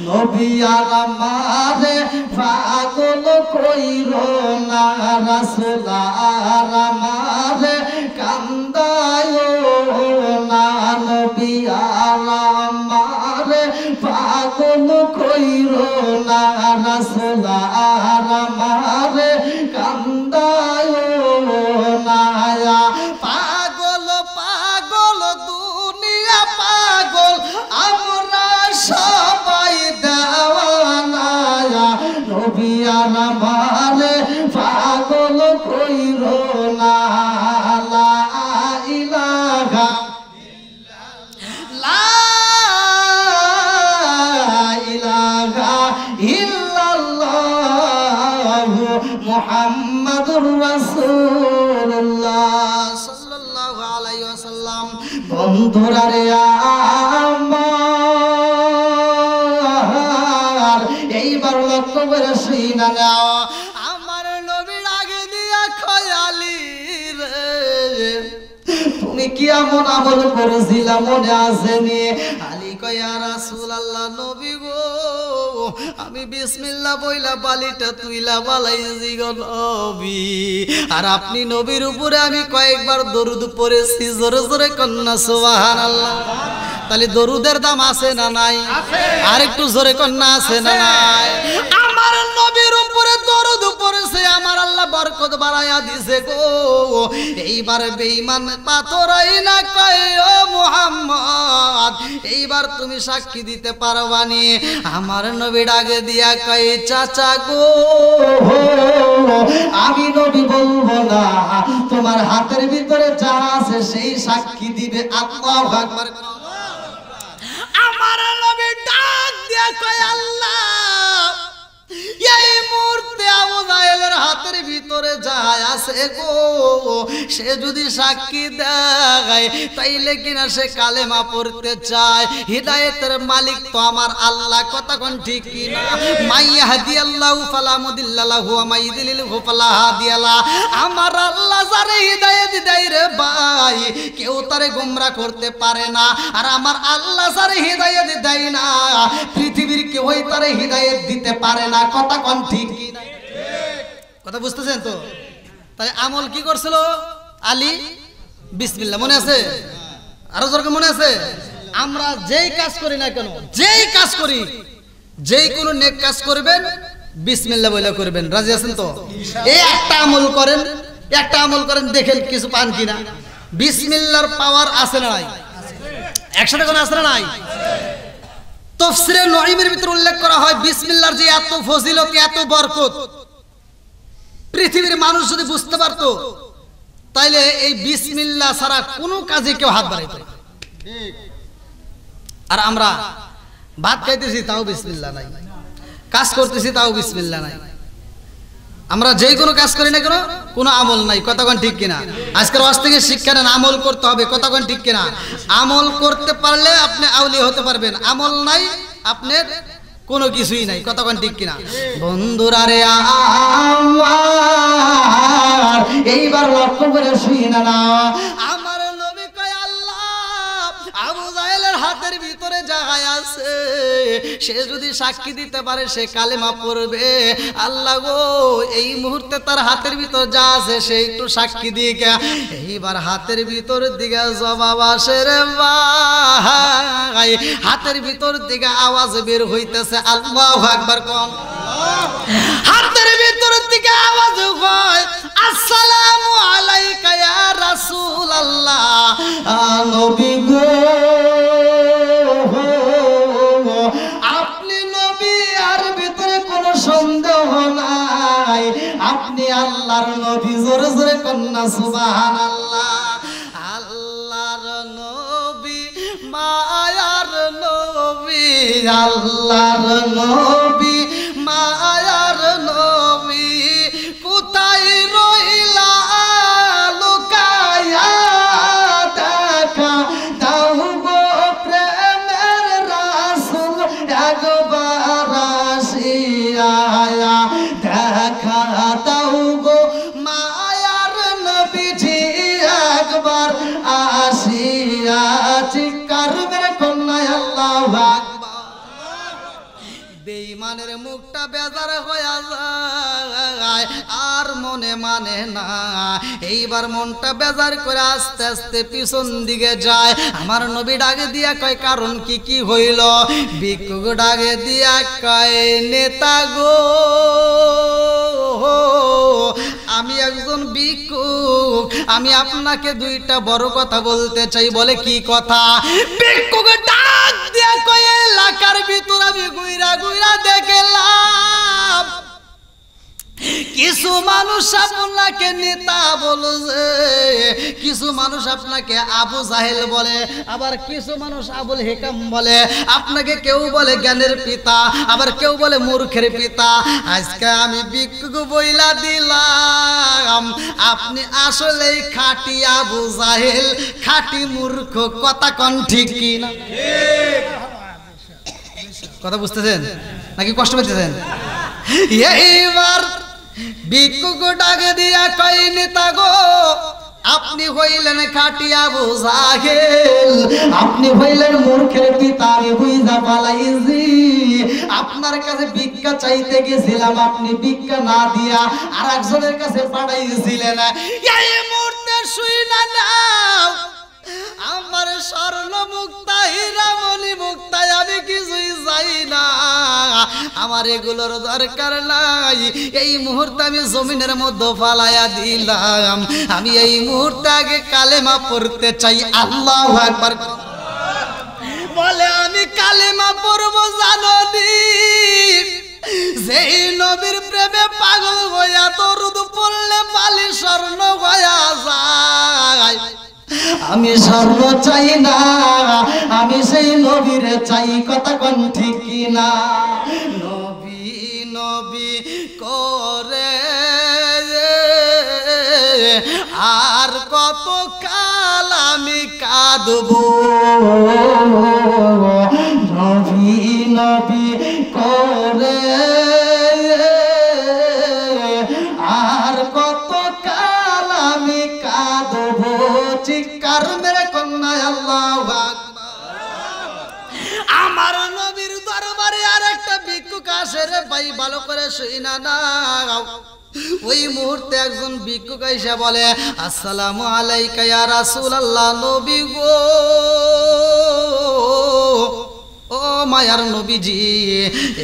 নবী আর আমারে পাগল কইরো না রাসূল আর আমারে কান্দায়ো না নবী আর আমারে পাগল কইরো না রাসূল আর আমারে কান্দায়ো না পাগল পাগল দুনিয়া পাগল আমরা সবাই দেওয়ানা নবী আর আমারে পাগল কইরো না। লা ইলাহা লা ইলাহা ইল্লাল্লাহ মুহাম্মাদুর রাসূলুল্লাহ সাল্লাল্লাহু আলাইহি ওয়াসাল্লাম। বন্ধুরা রে আমার এইবার লক্ষ্য করে শুনা নাও আমার নবীর আগে দিয়া খয়ালি রে তুমি কি এমন আমল করেছিলা মনে আছে নি? আলী কয় ইয়া রাসূলুল্লাহ নবী গো আমি বিসমিল্লাহ বইলা বালিটা তুইলা বালাইছি গো নবী আর আপনি নবীর উপরে আমি কয়েকবার দরুদ পড়েছি জোরে জোরে কন্না সুবহানাল্লাহ। তাহলে দরুদের দাম আছে না নাই? আর একটু জোরে কন্না আছে না নাই? আমার নবীর উপরে দরুদ পড়েছে আমার আল্লাহ বরকত বাড়ায়া দিছে গো। এইবার বেঈমান পাথরাই না কয় ও মুহাম্মদ এইবার তুমি সাক্ষী দিতে পারবানি? আমার নবী ডাকে দিয়া কয় চাচা গো আমি নবী বলবো না তোমার হাতের ভিতরে যা আছে সেই সাক্ষী দিবে। আল্লাহু আকবার। আমার নবী ডাক দিয়া কয় আল্লাহ এই মুহূর্তে আবু জাহেলের হাতের ভিতরে যা আছে গো সে যদি সাক্ষী দেয় তাইলে কিনা সে কালেমা পড়তে চায়। হিদায়াতের মালিক তো আমার আল্লাহ, কথা কোন ঠিক কিনা? মাইয়াহদিয়াল্লাহু ফালা মুদিল্লা লাহু ওয়া মাইয়ুদ্লিলহু ফালা হাদিয়া লা। আমার আল্লাহ যারে হিদায়াত দেয় রে ভাই কেউ তারে গোমরা করতে পারে না। আর আমার আল্লাহ যারে হিদায়াত দেয় না পৃথিবীর কেউই তারে হিদায়াত দিতে পারে না। কথা কোন ঠিক কিনা? কথা বুঝতেছেন তো? তাই আমল কি করছিল আলী? বিসমিল্লাহ। মনে আছে? আরো জোরে মনে আছে? আমরা যেই কাজ করি না কেন, যেই কাজ করি, যেই কোনো নেক কাজ করবেন বিসমিল্লাহ বলে করবেন। রাজি আছেন তো? এই একটা আমল করেন, একটা আমল করেন, দেখেন কিছু পান কিনা। বিসমিল্লাহর পাওয়ার আছে না নাই? একসাথে কোন আছে না নাই? তাফসীরে নঈমের ভিতরে উল্লেখ করা হয় বিসমিল্লাহর যে এত ফজিলত এত বরকত পৃথিবীর মানুষ যদি বুঝতে পারতো তাইলে এই বিসমিল্লাহ ছাড়া কোনো কাজে কেউ হাত বাড়াইতো না। আর আমরা ভাত খাইতেছি তাও বিসমিল্লাহ নাই, কাজ করতেছি তাও বিসমিল্লাহ নাই, আমরা যেই কোনো কাজ করি না কেন কোনো আমল নাই। কতক্ষণ ঠিক কিনা? আজকের ওয়াজ থেকে শিক্ষা নেন, আমল করতে হবে। কতক্ষণ ঠিক কিনা? আমল করতে পারলে আপনি আউলিয়া হতে পারবেন, আমল নাই আপনার কোনো কিছুই নাই। কতক্ষণ ঠিক কিনা? বন্ধুরা রে আমার এইবার লক্ষ্য করে শুইনা না, আমার নবী কয় আল্লাহ আবু জাহেলের হাতের ভিতরে জায়গা আছে, সে যদি সাক্ষী দিতে পারে সে কালেমা পড়বে। আল্লাহ গো এই মুহূর্তে তার হাতের ভিতর যা আছে সে একটু সাক্ষী দিয়ে এইবার হাতের ভিতর দিকে জবাব আসে রে ভাই, হাতের ভিতর দিকে আওয়াজ বের হইতেছে আল্লাহু আকবার কোন। হাতের ভিতর দিকে আওয়াজ হয় আসসালামু আলাইকা ইয়া রাসূলুল্লাহ, নবী গো আপনি নবী, আর ভিতরে কোনো সন্দেহ নাই আপনি আল্লাহর নবী। জোরে জোরে কন্যা সুবহানাল্লাহ। আল্লাহর নবী মায়ার নবী, আল্লাহর নবী মায়ার নবী, কোথায় রইলা লুকায়া দেখা দাও গো প্রেমের রাসূল, একবার আসিয়া দেখা দাও গো মায়ার নবীজি, একবার আসিয়া চিৎকার মেরে কন্যা আল্লাহু আকবার। বেঈমানের মুখটা বেজার হয়ে যায় আর মনে মানে না, এইবার মনটা বেজার করে আস্তে আস্তে পিছন দিকে যায়। আমার নবী ডাকে দিয়া কয় কারণ কি কি হইল? ভিক্ষুক ডাকে দিয়া কয় নেতা গো আমি একজন ভিক্ষুক, আমি আপনাকে দুইটা বড় কথা বলতে চাই। বলে কি কথা? ভিক্ষুক ডাক দিয়া কয় এলাকার ভিতর আমি গুইরা গুইরা দেখলাম কিছু মানুষ আপনাকে নেতা বলছে, কিছু মানুষ আপনাকে আবু জাহেল বলে, আবার কিছু মানুষ আবুল হিকাম বলে, আপনাকে কেউ বলে জ্ঞানের পিতা, আবার কেউ বলে মূর্খের পিতা। আজকে আমি ভিক্ষুক বইলা দিলাম আপনি আসলেই খাঁটি আবু জাহেল, খাঁটি মূর্খ। কথা কোন ঠিক কি না? কথা বুঝতেছেন নাকি কষ্ট পেতেছেন? এইবার ভিক্ষুক ডাকে দিয়া কই নেতা গো আপনি হইলেন খাঁটি আবু জাহেল, আপনি হইলেন মূর্খের পিতা, আমি বুঝা পালাইছি। আপনার কাছে ভিক্ষা চাইতে গেছিলাম, আপনি ভিক্ষা না দিয়া আর একজনের কাছে পাঠাইছিলেন। এই মুহূর্তে শুই না নাও আমার স্বর্ণ মুক্তা হীরা মণি মুক্তা আমি কিছুই চাই না, আমার এগুলোর দরকার নাই। এই মুহূর্তে আমি জমিনের মধ্যে ফালাইয়া দিলাম, আমি এই মুহূর্তে আগে কালেমা পড়তে চাই। আল্লাহু আকবার বলে আমি কালেমা পড়বো জানি, যেই নবীর প্রেমে পাগল হইয়া দরুদ পড়লে বালি স্বর্ণ হইয়া যায়। আমি স্বর্ণ চাই না, আমি সেই নবীরে চাই। কথা কোন ঠিক কিনা? নবী নবী করে আর কত কাল আমি কাঁদবো, নবী নবী করে আর কত কাল আমি কাঁদবো। চিৎকার মেরে কন্যা আল্লাহু আকবার। আমার নবীর দরবারে আর একটা ভিক্ষুক আসে রে ভাই, ভালো করে শুইনা নাও। ওই মুহূর্তে একজন ভিক্ষুক এসে বলে আসসালামু আলাইকা ইয়া রাসূলুল্লাহ, নবী গো ও মায়ার নবীজি,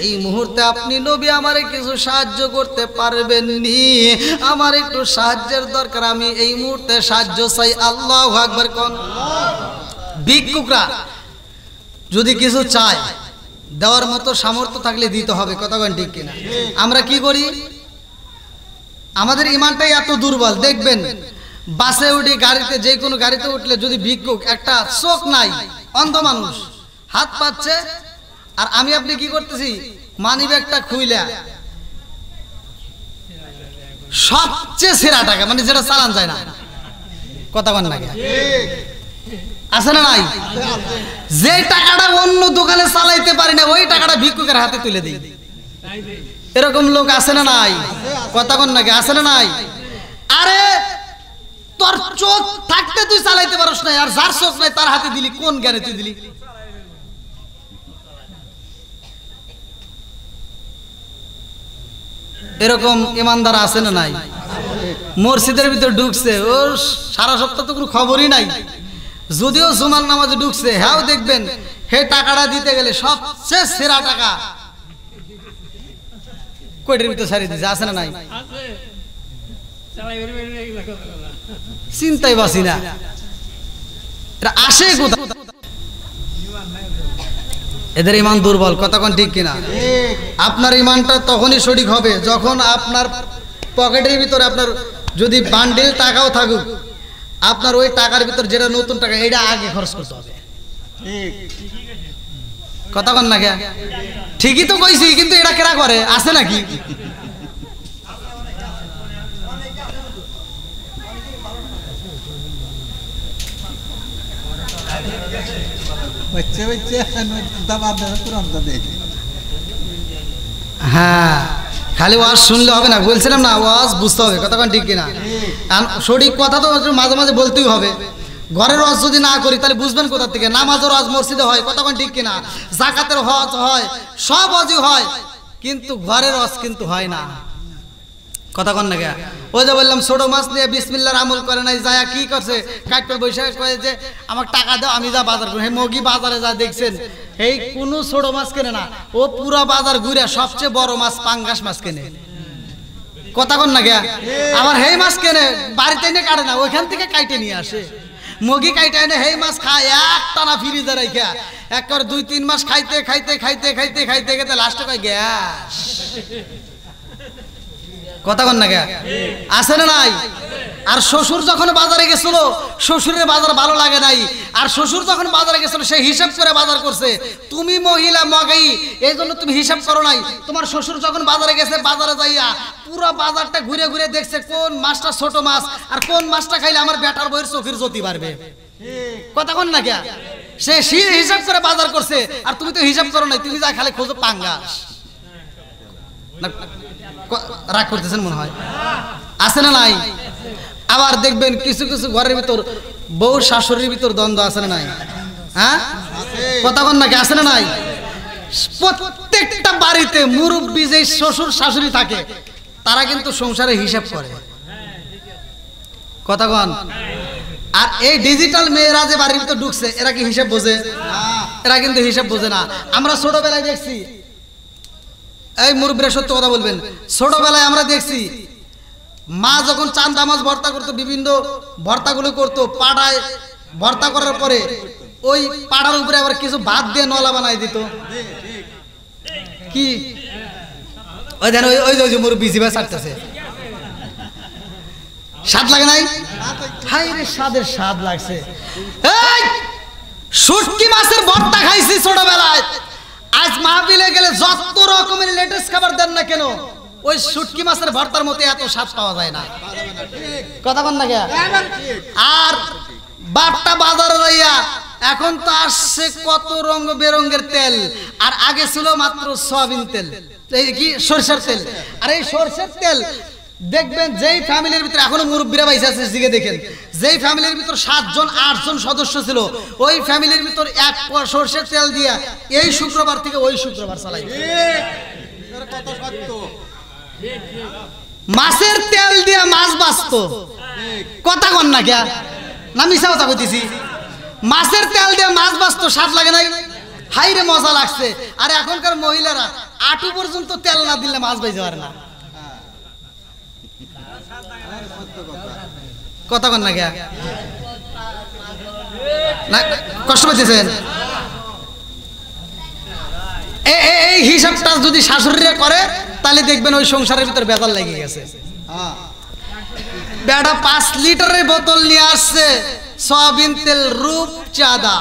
এই মুহূর্তে আপনি নবী আমারে কিছু সাহায্য করতে পারবেন নি? আমার একটু সাহায্যের দরকার, আমি এই মুহূর্তে সাহায্য চাই। আল্লাহু আকবার কোন। ভিক্ষুকরা যদি কিছু চায় দেওয়ার মতো সামর্থ্য থাকলে দিতে হবে, কথা বলেন ঠিক কিনা? আমরা কি করি, আমাদের ইমানটাই এত দুর্বল। দেখবেন বাসে উঠে, গাড়িতে, যে কোনো গাড়িতে উঠলে যদি ভিক্ষুক, একটা চোখ নাই, অন্ধ মানুষ হাত পাচ্ছে, আর আমি আপনি কি করতেছি, মানি ব্যাগটা খুইলা সবচেয়ে সেরা টাকা, মানে যেটা চালান যায় না, কথা বলেন না, আছে না নাই? যে টাকাটা অন্য দোকানে চালাইতে পারি না, ওই টাকাটা ভিক্ষুকের হাতে তুলে দিই। এরকম লোক আছে না নাই? কথা বলেন নাকি, আছে না নাই? আরে তোর চোখ থাকতে তুই চালাইতে পারস না, আর যার চোখ নাই তার হাতে দিলি, কোন জ্ঞানে তুই দিলি? এরকম ইমানদার আছে না নাই? মসজিদের ভিতর ঢুকছে, ওর সারা সপ্তাহ তো কোনো খবরই নাই, যদিও জুমার নামাজে ঢুকছে, হ্যাঁ দেখবেন হে টাকাটা দিতে গেলে সবচেয়ে সেরা টাকা কোটের ভিতর সারিয়ে দিচ্ছে, আছে না নাই? চিন্তাই বাসি না, এটা আসে কোথা? এদের ইমান দুর্বল, কথা কোন ঠিক কিনা? আপনার ইমানটা তখনই সঠিক হবে যখন আপনার পকেটের ভিতরে আপনার যদি বান্ডেল টাকাও থাকুক, আপনার ওই টাকার ভিতর যেটা নতুন টাকা, এটা আগে খরচ করতে হবে, কথা কন না? ঠিকই তো কইছি, কিন্তু এটা কেরা করে, আছে নাকি? হ্যাঁ, খালি ওয়াজ শুনলে হবে না, বলছিলাম না, ওয়াজ বুঝতে হবে, কথা কোন ঠিক কিনা? সঠিক কথা তো মাঝে মাঝে বলতেই হবে। ঘরের ওয়াজ যদি না করি তাহলে বুঝবেন কোথা থেকে? নামাজের ওয়াজ মসজিদে হয়, কথা কোন ঠিক কিনা? যাকাতের ওয়াজ হয়, সব ওয়াজই হয়, কিন্তু ঘরের ওয়াজ কিন্তু হয় না, কথা কন না? ওই যে বললাম ছোট মাছ নিয়ে বিসমিল্লাহর আমল করে নাই, যায় কি করছে, কাটপের বৈশাখ কয়ে যে আমাকে টাকা দাও, আমি যা বাজার করি। মগি বাজারে যা দেখছেন, এই কোনো ছোট মাছ কেনে না, ও পুরো বাজার ঘুরে সবচেয়ে বড় মাছ পাঙ্গাস মাছ কেনে, কথা কন না? আবার হেই মাছ কেনে, বাড়িতে এনে কাটে না, ওইখান থেকে কাইটে নিয়ে আসে। মগি কাইটে এনে হেই মাছ খায় একটানা ফ্রিজে রাইখা, একবার 2-3 মাস খাইতে খাইতে খাইতে খাইতে খাইতে খাইতে লাস্টে কয় গ্যাস, কথা কন না? আছে না নাই? আর শ্বশুর যখন বাজারে গেছিল, শ্বশুরের বাজার ভালো লাগে নাই, আর শ্বশুর যখন বাজারে গেছিল সে হিসাব করে বাজার করছে। তুমি মহিলা মগাই, এই জন্য তুমি হিসাব করো নাই। তোমার শ্বশুর যখন বাজারে গেছে, বাজারে যাইয়া পুরো বাজারটা ঘুরে ঘুরে দেখছে কোন মাছটা ছোট মাছ, আর কোন মাছটা খাইলে আমার বেটার বইয়ের চোখের জ্যোতি বাড়বে, কথা কন না? সে হিসাব করে বাজার করছে, আর তুমি তো হিসাব করো নাই, তুমি যা খালি খোঁজো পাঙ্গাস। রাগ করতেছেন মনে হয়, আছে না নাই? আবার দেখবেন কিছু কিছু ঘরের ভিতর বউ শাশুড়ির ভিতর দ্বন্দ্ব, আছে না নাই? হ্যাঁ, কথা বল নাকি, আছে না নাই? প্রত্যেকটা বাড়িতে মুরব্বী যে শ্বশুর শাশুড়ি থাকে, তারা কিন্তু সংসারে হিসাব করে, কথা কন? আর এই ডিজিটাল মেয়েরা যে বাড়ির ভিতর ঢুকছে, এরা কি হিসাব বোঝে? এরা কিন্তু হিসাব বোঝে না। আমরা ছোটবেলায় দেখছি, এই মুরব্বীরা সত্য কথা বলবেন, ছোটবেলায় আমরা দেখছি মা যখন চান্দা মাছ ভর্তা করতো, বিভিন্ন ভর্তাগুলো করতো, পাড়ায় ভর্তা করার পরে ওই পাড়ার উপরে আবার কিছু ভাত দিয়ে নলা বানাই দিত, কি ওই দেন ওই যে মুরব্বী জিভে ছাড়তেছে, স্বাদ লাগে নাই? হাই রে, স্বাদের স্বাদ লাগছে। এই শুটকি মাছের ভর্তা খাইছি ছোটবেলায়, আজ মাহফিলে গেলে যত রকমের লেটেস্ট খাবার দেন না কেন, ওই শুটকি মাছের ভর্তার মতো এত স্বাদ পাওয়া যায় না, কথা বল না? আর বাট্টা বাজারে যাইয়া এখন তো আসছে কত রঙ বেরঙের তেল, আর আগে ছিল মাত্র সয়াবিন তেল, এই কি সরষের তেল। আর এই সরষের তেল দেখবেন যেই ফ্যামিলির ভিতরে, এখনো মুরব্বীরা বাইসে আছে, দিকে দেখেন, যেই ফ্যামিলির ভিতর 7জন 8জন সদস্য ছিল, ওই ফ্যামিলির ভিতর এক পোয়া সরষের তেল দিয়ে এই শুক্রবার থেকে ওই শুক্রবার চালাই। মাছের তেল দিয়ে মাছ বাঁচতো, কথা কন না? না মিশা কথা কইতেছি? মাছের তেল দিয়ে মাছ বাঁচতো, স্বাদ লাগে নাই? হাই রে, মজা লাগছে। আর এখনকার মহিলারা আটু পর্যন্ত তেল না দিলে মাছ বাইতে পারে না, কথা কন না? কষ্ট পাইতেছেন? এই হিসাবটা যদি শাশুড়িরা করে তাহলে দেখবেন ওই সংসারের ভিতর বেজাল লেগে গেছে। বেটা 5 লিটারের বোতল নিয়ে আসছে সয়াবিন তেল রূপচাঁদা,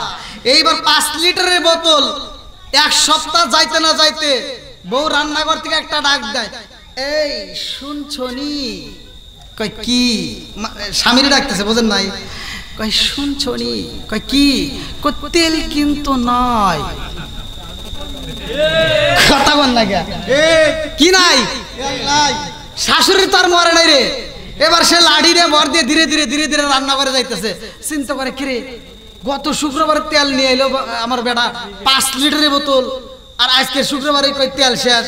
এইবার 5 লিটারের বোতল 1 সপ্তাহ যাইতে না যাইতে বউ রান্নাঘর থেকে একটা ডাক দেয়, এই শুনছনি? কয় কি? স্বামীর ডাকতেছে, বোঝেন নাই? কয় শুনছনি? কয় কি? কয় তেল কিন্তু নয়। কথা বল না কি নাই? শাশুড়ি তো আর মরে নাই রে। এবার সে লাড়ি রে ভর দিয়ে ধীরে ধীরে ধীরে ধীরে রান্না করে যাইতেছে। চিন্তা করে কিরে গত শুক্রবার তেল নিয়ে এলো আমার বেটা 5 লিটারের বোতল, আর আজকে শুক্রবারে কই তেল শেষ।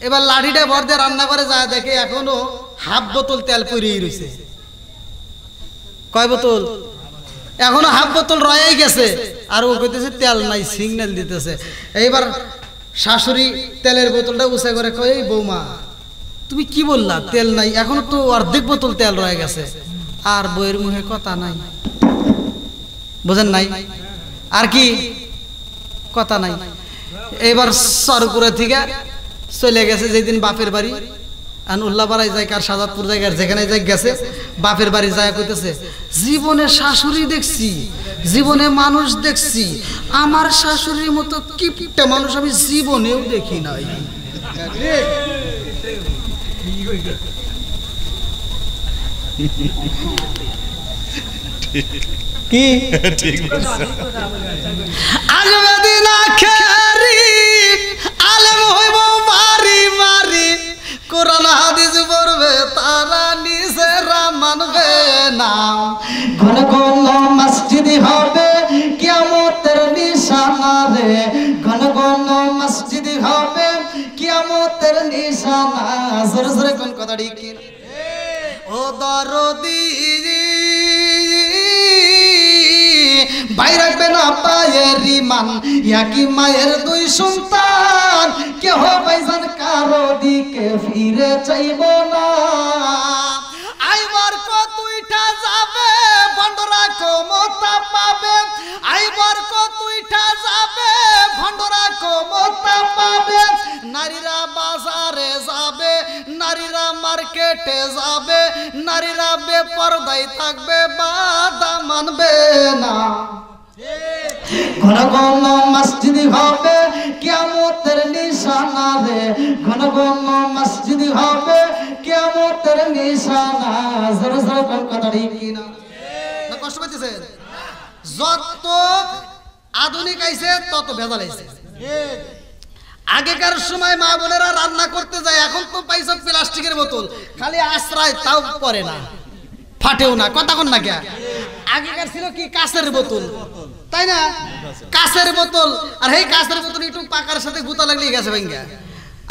এবার লাড়িটা ভর দিয়ে রান্না করে যায়, দেখে এখনো হাফ বোতল তেল পড়েই রয়েছে। কয় বোতল? এখনো হাফ বোতল রয়েই গেছে। আর ও কইতেছে তেল নাই, সিগন্যাল দিতেছে। এইবার শাশুড়ি তেলের বোতলটা উঁচা করে কয়, এই বৌমা তুমি কি বললা তেল নাই? এখনো তো অর্ধেক বোতল তেল রয়ে গেছে। আর বইয়ের মুখে কথা নাই, বোঝেন নাই? আর কি কথা নাই। এইবার সরপুরে থেকে চলে গেছে যেদিন বাপের বাড়ি, উল্লাপাড়ায় যায় কার সাজাদপুর জায়গার যেখানে যাই গেছে, বাপের বাড়ি যায় কইতেছে, জীবনে শাশুড়ি দেখছি, জীবনে মানুষ দেখছি, আমার শাশুড়ির মতো কিপটা মানুষ আমি জীবনেও দেখি নাই। কি ঠিক আসবে দিন আখেরি আলেম হইব মারি মারি, কোরআন হাদিস পড়বে তারা নিজেরা মানবে না। ঘন ঘন মসজিদ হবে কিয়ামতের নিশানা রে, ঘন ঘন মসজিদ হবে কিয়ামতের নিশানা। জোরে জোরে কোন কথা ঠিক ও দরদি ভাই রাখবে না পায়ের রিমান, একই মায়ের 2 সন্তান, কেহ ভাইজান কারো দিকে ফিরে চাইব না। আইবার কতইটা যাবে ভণ্ডরা ক্ষমতা পাবে, আইবার কতইটা যাবে ভণ্ডরা ক্ষমতা পাবে। নারীরা বাজারে যাবে, নারীরা মার্কেটে যাবে, নারীরা বেপরদায় থাকবে, বাধা মানবে না। ঘন ঘন মসজিদ হবে কিয়ামতের নিশানা রে, ঘন ঘন মসজিদ হবে কিয়ামতের নিশানা। জোরে জোরে কোন কথা ঠিক কিনা? না কষ্ট পাইতেছে? যত আধুনিক আইছে তত ভেজাল আইছে। আগেকার সময় মা বোনেরা রান্না করতে যায়, এখন তো পাইছো প্লাস্টিকের বোতল, খালি আশ্রয় তাও পরে না, ফাটেও না। কথা কোন না কে? আগেকার ছিল কি কাঁচের বোতল, তাই না? কাঁচের বোতল, আর এই কাঁচের বোতল একটু পাকার সাথে গুতা লাগলেই গেছে ভাঙ্গা।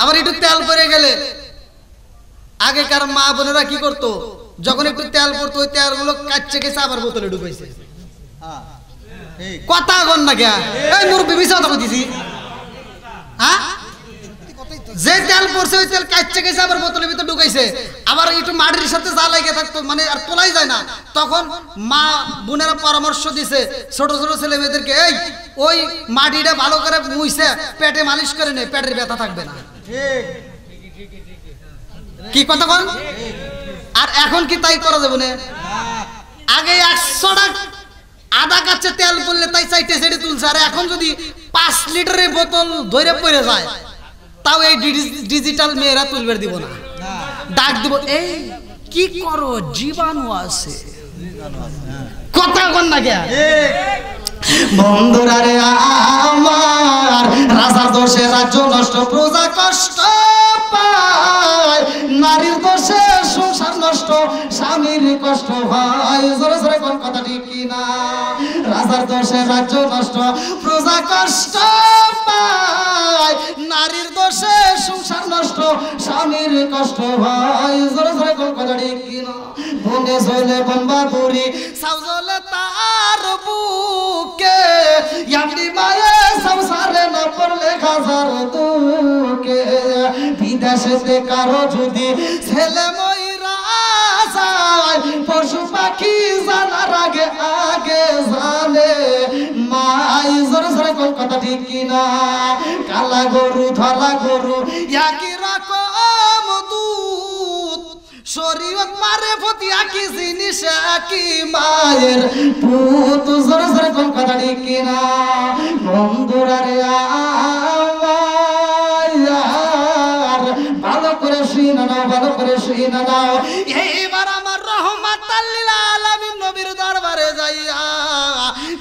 আবার একটু তেল পরে গেলে আগেকার মা বোনেরা কি করতো, যখন একটু তেল পড়তো ওই তেলগুলো কাটছে গেছে আবার বোতলে ঢুকাইছে। কথা কোন না কে? এই মুরব্বি বিষয় কথা কইতেছি। হ্যাঁ, যে তেল পড়ছে ওই তেল কাটছে গেছে আবার বোতলের ভিতর ঢুকাইছে। আবার একটু মাটির সাথে যা লাগে থাকতো, মানে আর তোলাই যায় না। তখন মা বোনেরা পরামর্শ দিছে ছোট ছোট ছেলে মেয়েদেরকে, এই ওই মাটিটা ভালো করে মুইছে পেটে মালিশ করে নে, পেটের ব্যথা থাকবে না। কি কথা কোন? আর এখন কি তাই করা যাবে না? আগে 100 টাকা আধা কাছে তেল পড়লে তাই চাইতে সেটি তুলছে, আর এখন যদি 5 লিটারের বোতল ধরে পড়ে যায় তাও এই ডিজিটাল মেয়েরা তুলবে দিব না, ডাক দিব, এই কি করো জীবাণু আছে। কথা কোন না কে? বন্ধুরা রে আমার, রাজার দোষে রাজ্য নষ্ট, প্রজা কষ্ট পায়, নারীর দোষে সংসার নষ্ট, স্বামীর কষ্ট হয়। জোরে জোরে কোন কথা ঠিক কিনা? রাজার দোষে রাজ্য নষ্ট, প্রজা কষ্ট পায়, নারীর দোষে সংসার নষ্ট, স্বামীর কষ্ট হয়। জোরে জোরে কোন কথা ঠিক কিনা? বনে চলে বম্বা বুড়ি সাউজলে তার বুকে, এমনি মায়ে সংসারে না পড়লে হাজার দুঃখে। বিদেশেতে কারো যদি ছেলে মইরা যায়, পশু পাখি জানার আগে আগে জানে মাই। জোরে জোরে কোন কথা ঠিক কিনা? কালা গরু ধলা গরু একই রকম দুধ, শরীয়ত মারেফত একই জিনিস, একই মায়ের পুত। জোরে জোরে কোন কথা ঠিক কিনা? বন্ধুরা রে আমার ভালো করে শুনে নাও, ভালো করে শুনে নাও। এইবার আমার রহমাতাল লিল আলামিন নবীর দরবারে যাইয়া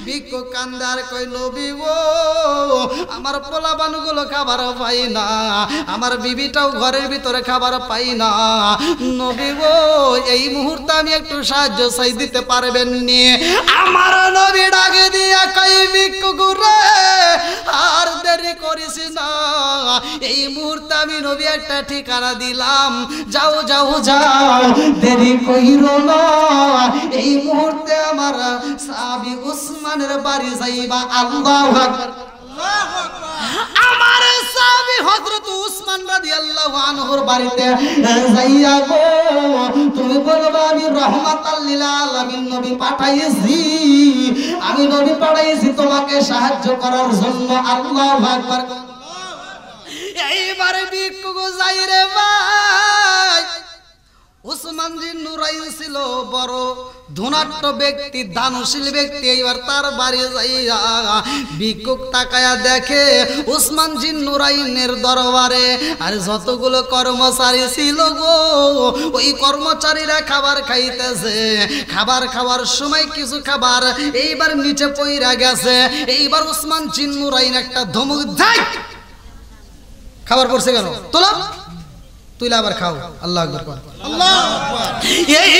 ভিক্ষুক কান্দার কই, নবী গো আমার পোলা বানুগুলো খাবার পাই না, আমার বিবিটাও ঘরের ভিতরে খাবার পাই না, নবী গো এই মুহূর্তে আমি একটু সাহায্য চাই, দিতে পারবেন নি? আমার নবী ডাকে দিয়া কই, ভিক্ষুক রে আর দেরি করিস না, এই মুহূর্তে আমি নবী একটা ঠিকানা দিলাম, যাও যাও যাও, দেরি কইরো না, এই মুহূর্তে আমার সাহাবী উসমানের বাড়ি যাইবা। আল্লাহু আকবার। আমার সাহাবী হযরত উসমান রাদিয়াল্লাহু আনহুর বাড়িতে যাইয়া গো তুমি বলবা আমি রহমাতাল লিল আলামিন নবী পাঠাইছি, আমি নবী পাঠাইছি তোমাকে সাহায্য করার জন্য। আল্লাহু আকবার। এইবারে ভিক্ষুক যাই রে ভাই, উসমান জিন নুরাইন ছিল বড় ধনাঢ্য ব্যক্তি, দানশীল ব্যক্তি। এইবার তার বাড়ি যাইয়া ভিক্ষুক তাকায়া দেখে উসমান জিন নুরাইনের দরবারে আর যতগুলো কর্মচারী ছিল গো, ওই কর্মচারীরা খাবার খাইতেছে। খাবার খাওয়ার সময় কিছু খাবার এইবার নিচে পইরা গেছে। এইবার উসমান জিন নুরাইন একটা ধমক দেয়, খাবার পড়ছে কেন? তোলো, তুইলে আবার খাও। আল্লাহু আকবার। আল্লাহু আকবার। এই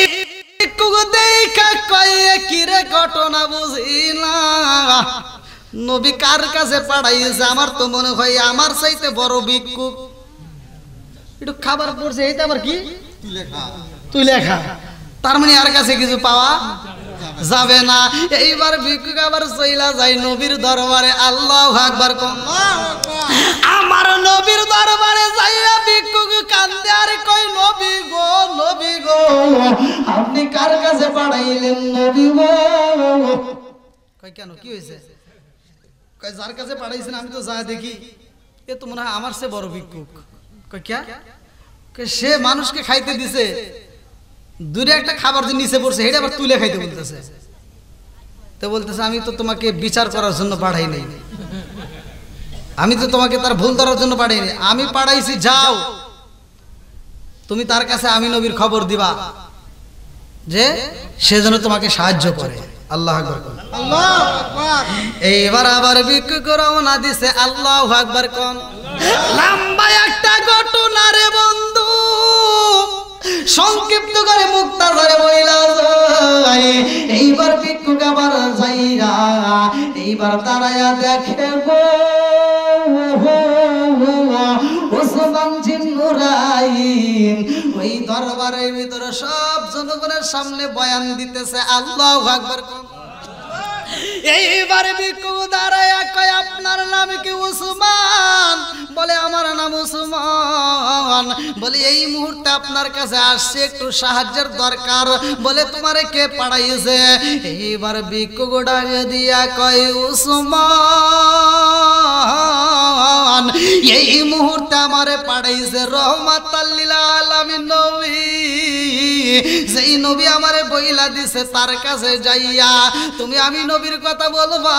ভিক্ষুক দেখা কয়ে কি রে ঘটনা বুঝি না, নবী কার কাছে পাঠাইছে? আমার তো মনে হয় আমার চাইতে বড় ভিক্ষুক। একটু খাবার পড়ছে, এইটা আবার কি তুই লেখা, তার মানে আর কাছে কিছু পাওয়া যাবে না। এইবার ভিক্ষুক আবার চইলা যায় নবীর দরবারে। আল্লাহু আকবার। আমার নবীর দরবারে যাইয়া ভিক্ষুক কান্দে আর কই, নবী গো নবী গো আপনি কার কাছে পাঠাইলেন নবী গো? কই কেন, কি হয়েছে? কই যার কাছে পাঠাইছেন আমি তো যা দেখি এ তো মনে হয় আমার চেয়ে বড় ভিক্ষুক। কই কে? কই সে মানুষকে খাইতে দিছে, দূরে একটা খাবার যে নিচে পড়ছে সেটা আবার তুলে খাইতে বলতেছে। তো বলতেছে আমি তো তোমাকে বিচার করার জন্য পাঠাই নাই, আমি তো তোমাকে তার ভুল ধরার জন্য পাঠাইনি, আমি পাঠাইছি যাও তুমি তার কাছে আমি নবীর খবর দিবা যে সে যেন তোমাকে সাহায্য করে। আল্লাহু আকবার। আল্লাহু আকবার। এইবার আবার ভিক্ষুক রওনা দিছে। আল্লাহু আকবার কোন। লম্বা একটা ঘটনা রে বন্ধু, সংক্ষিপ্ত করে মুক্তাজারে বইলা যায়। এইবার ভিক্ষুক আবার যাইরা এইবার দাঁড়ায়া দেখে গো উসমান জিন নুরাইন ওই দরবারের ভিতরে সব জনগণের সামনে বয়ান দিতেছে। আল্লাহু আকবার। এইবারে ভিক্ষুক দাঁড়ায়া কয় আপনার নাম কি? উসমান। বলে আমার নাম উসমান। বলে এই মুহূর্তে আপনার কাছে আসছে, একটু সাহায্যের দরকার। বলে তোমারে কে পাঠাইছে? এইবার ভিক্ষুক ডাকে দিয়া কয় উসমান এই মুহূর্তে আমারে পাঠাইছে রহমাতাল লিল আলামিন নবী, যেই নবী আমারে বইলা দিছে তার কাছে যাইয়া তুমি আমি নবীর কথা বলবা,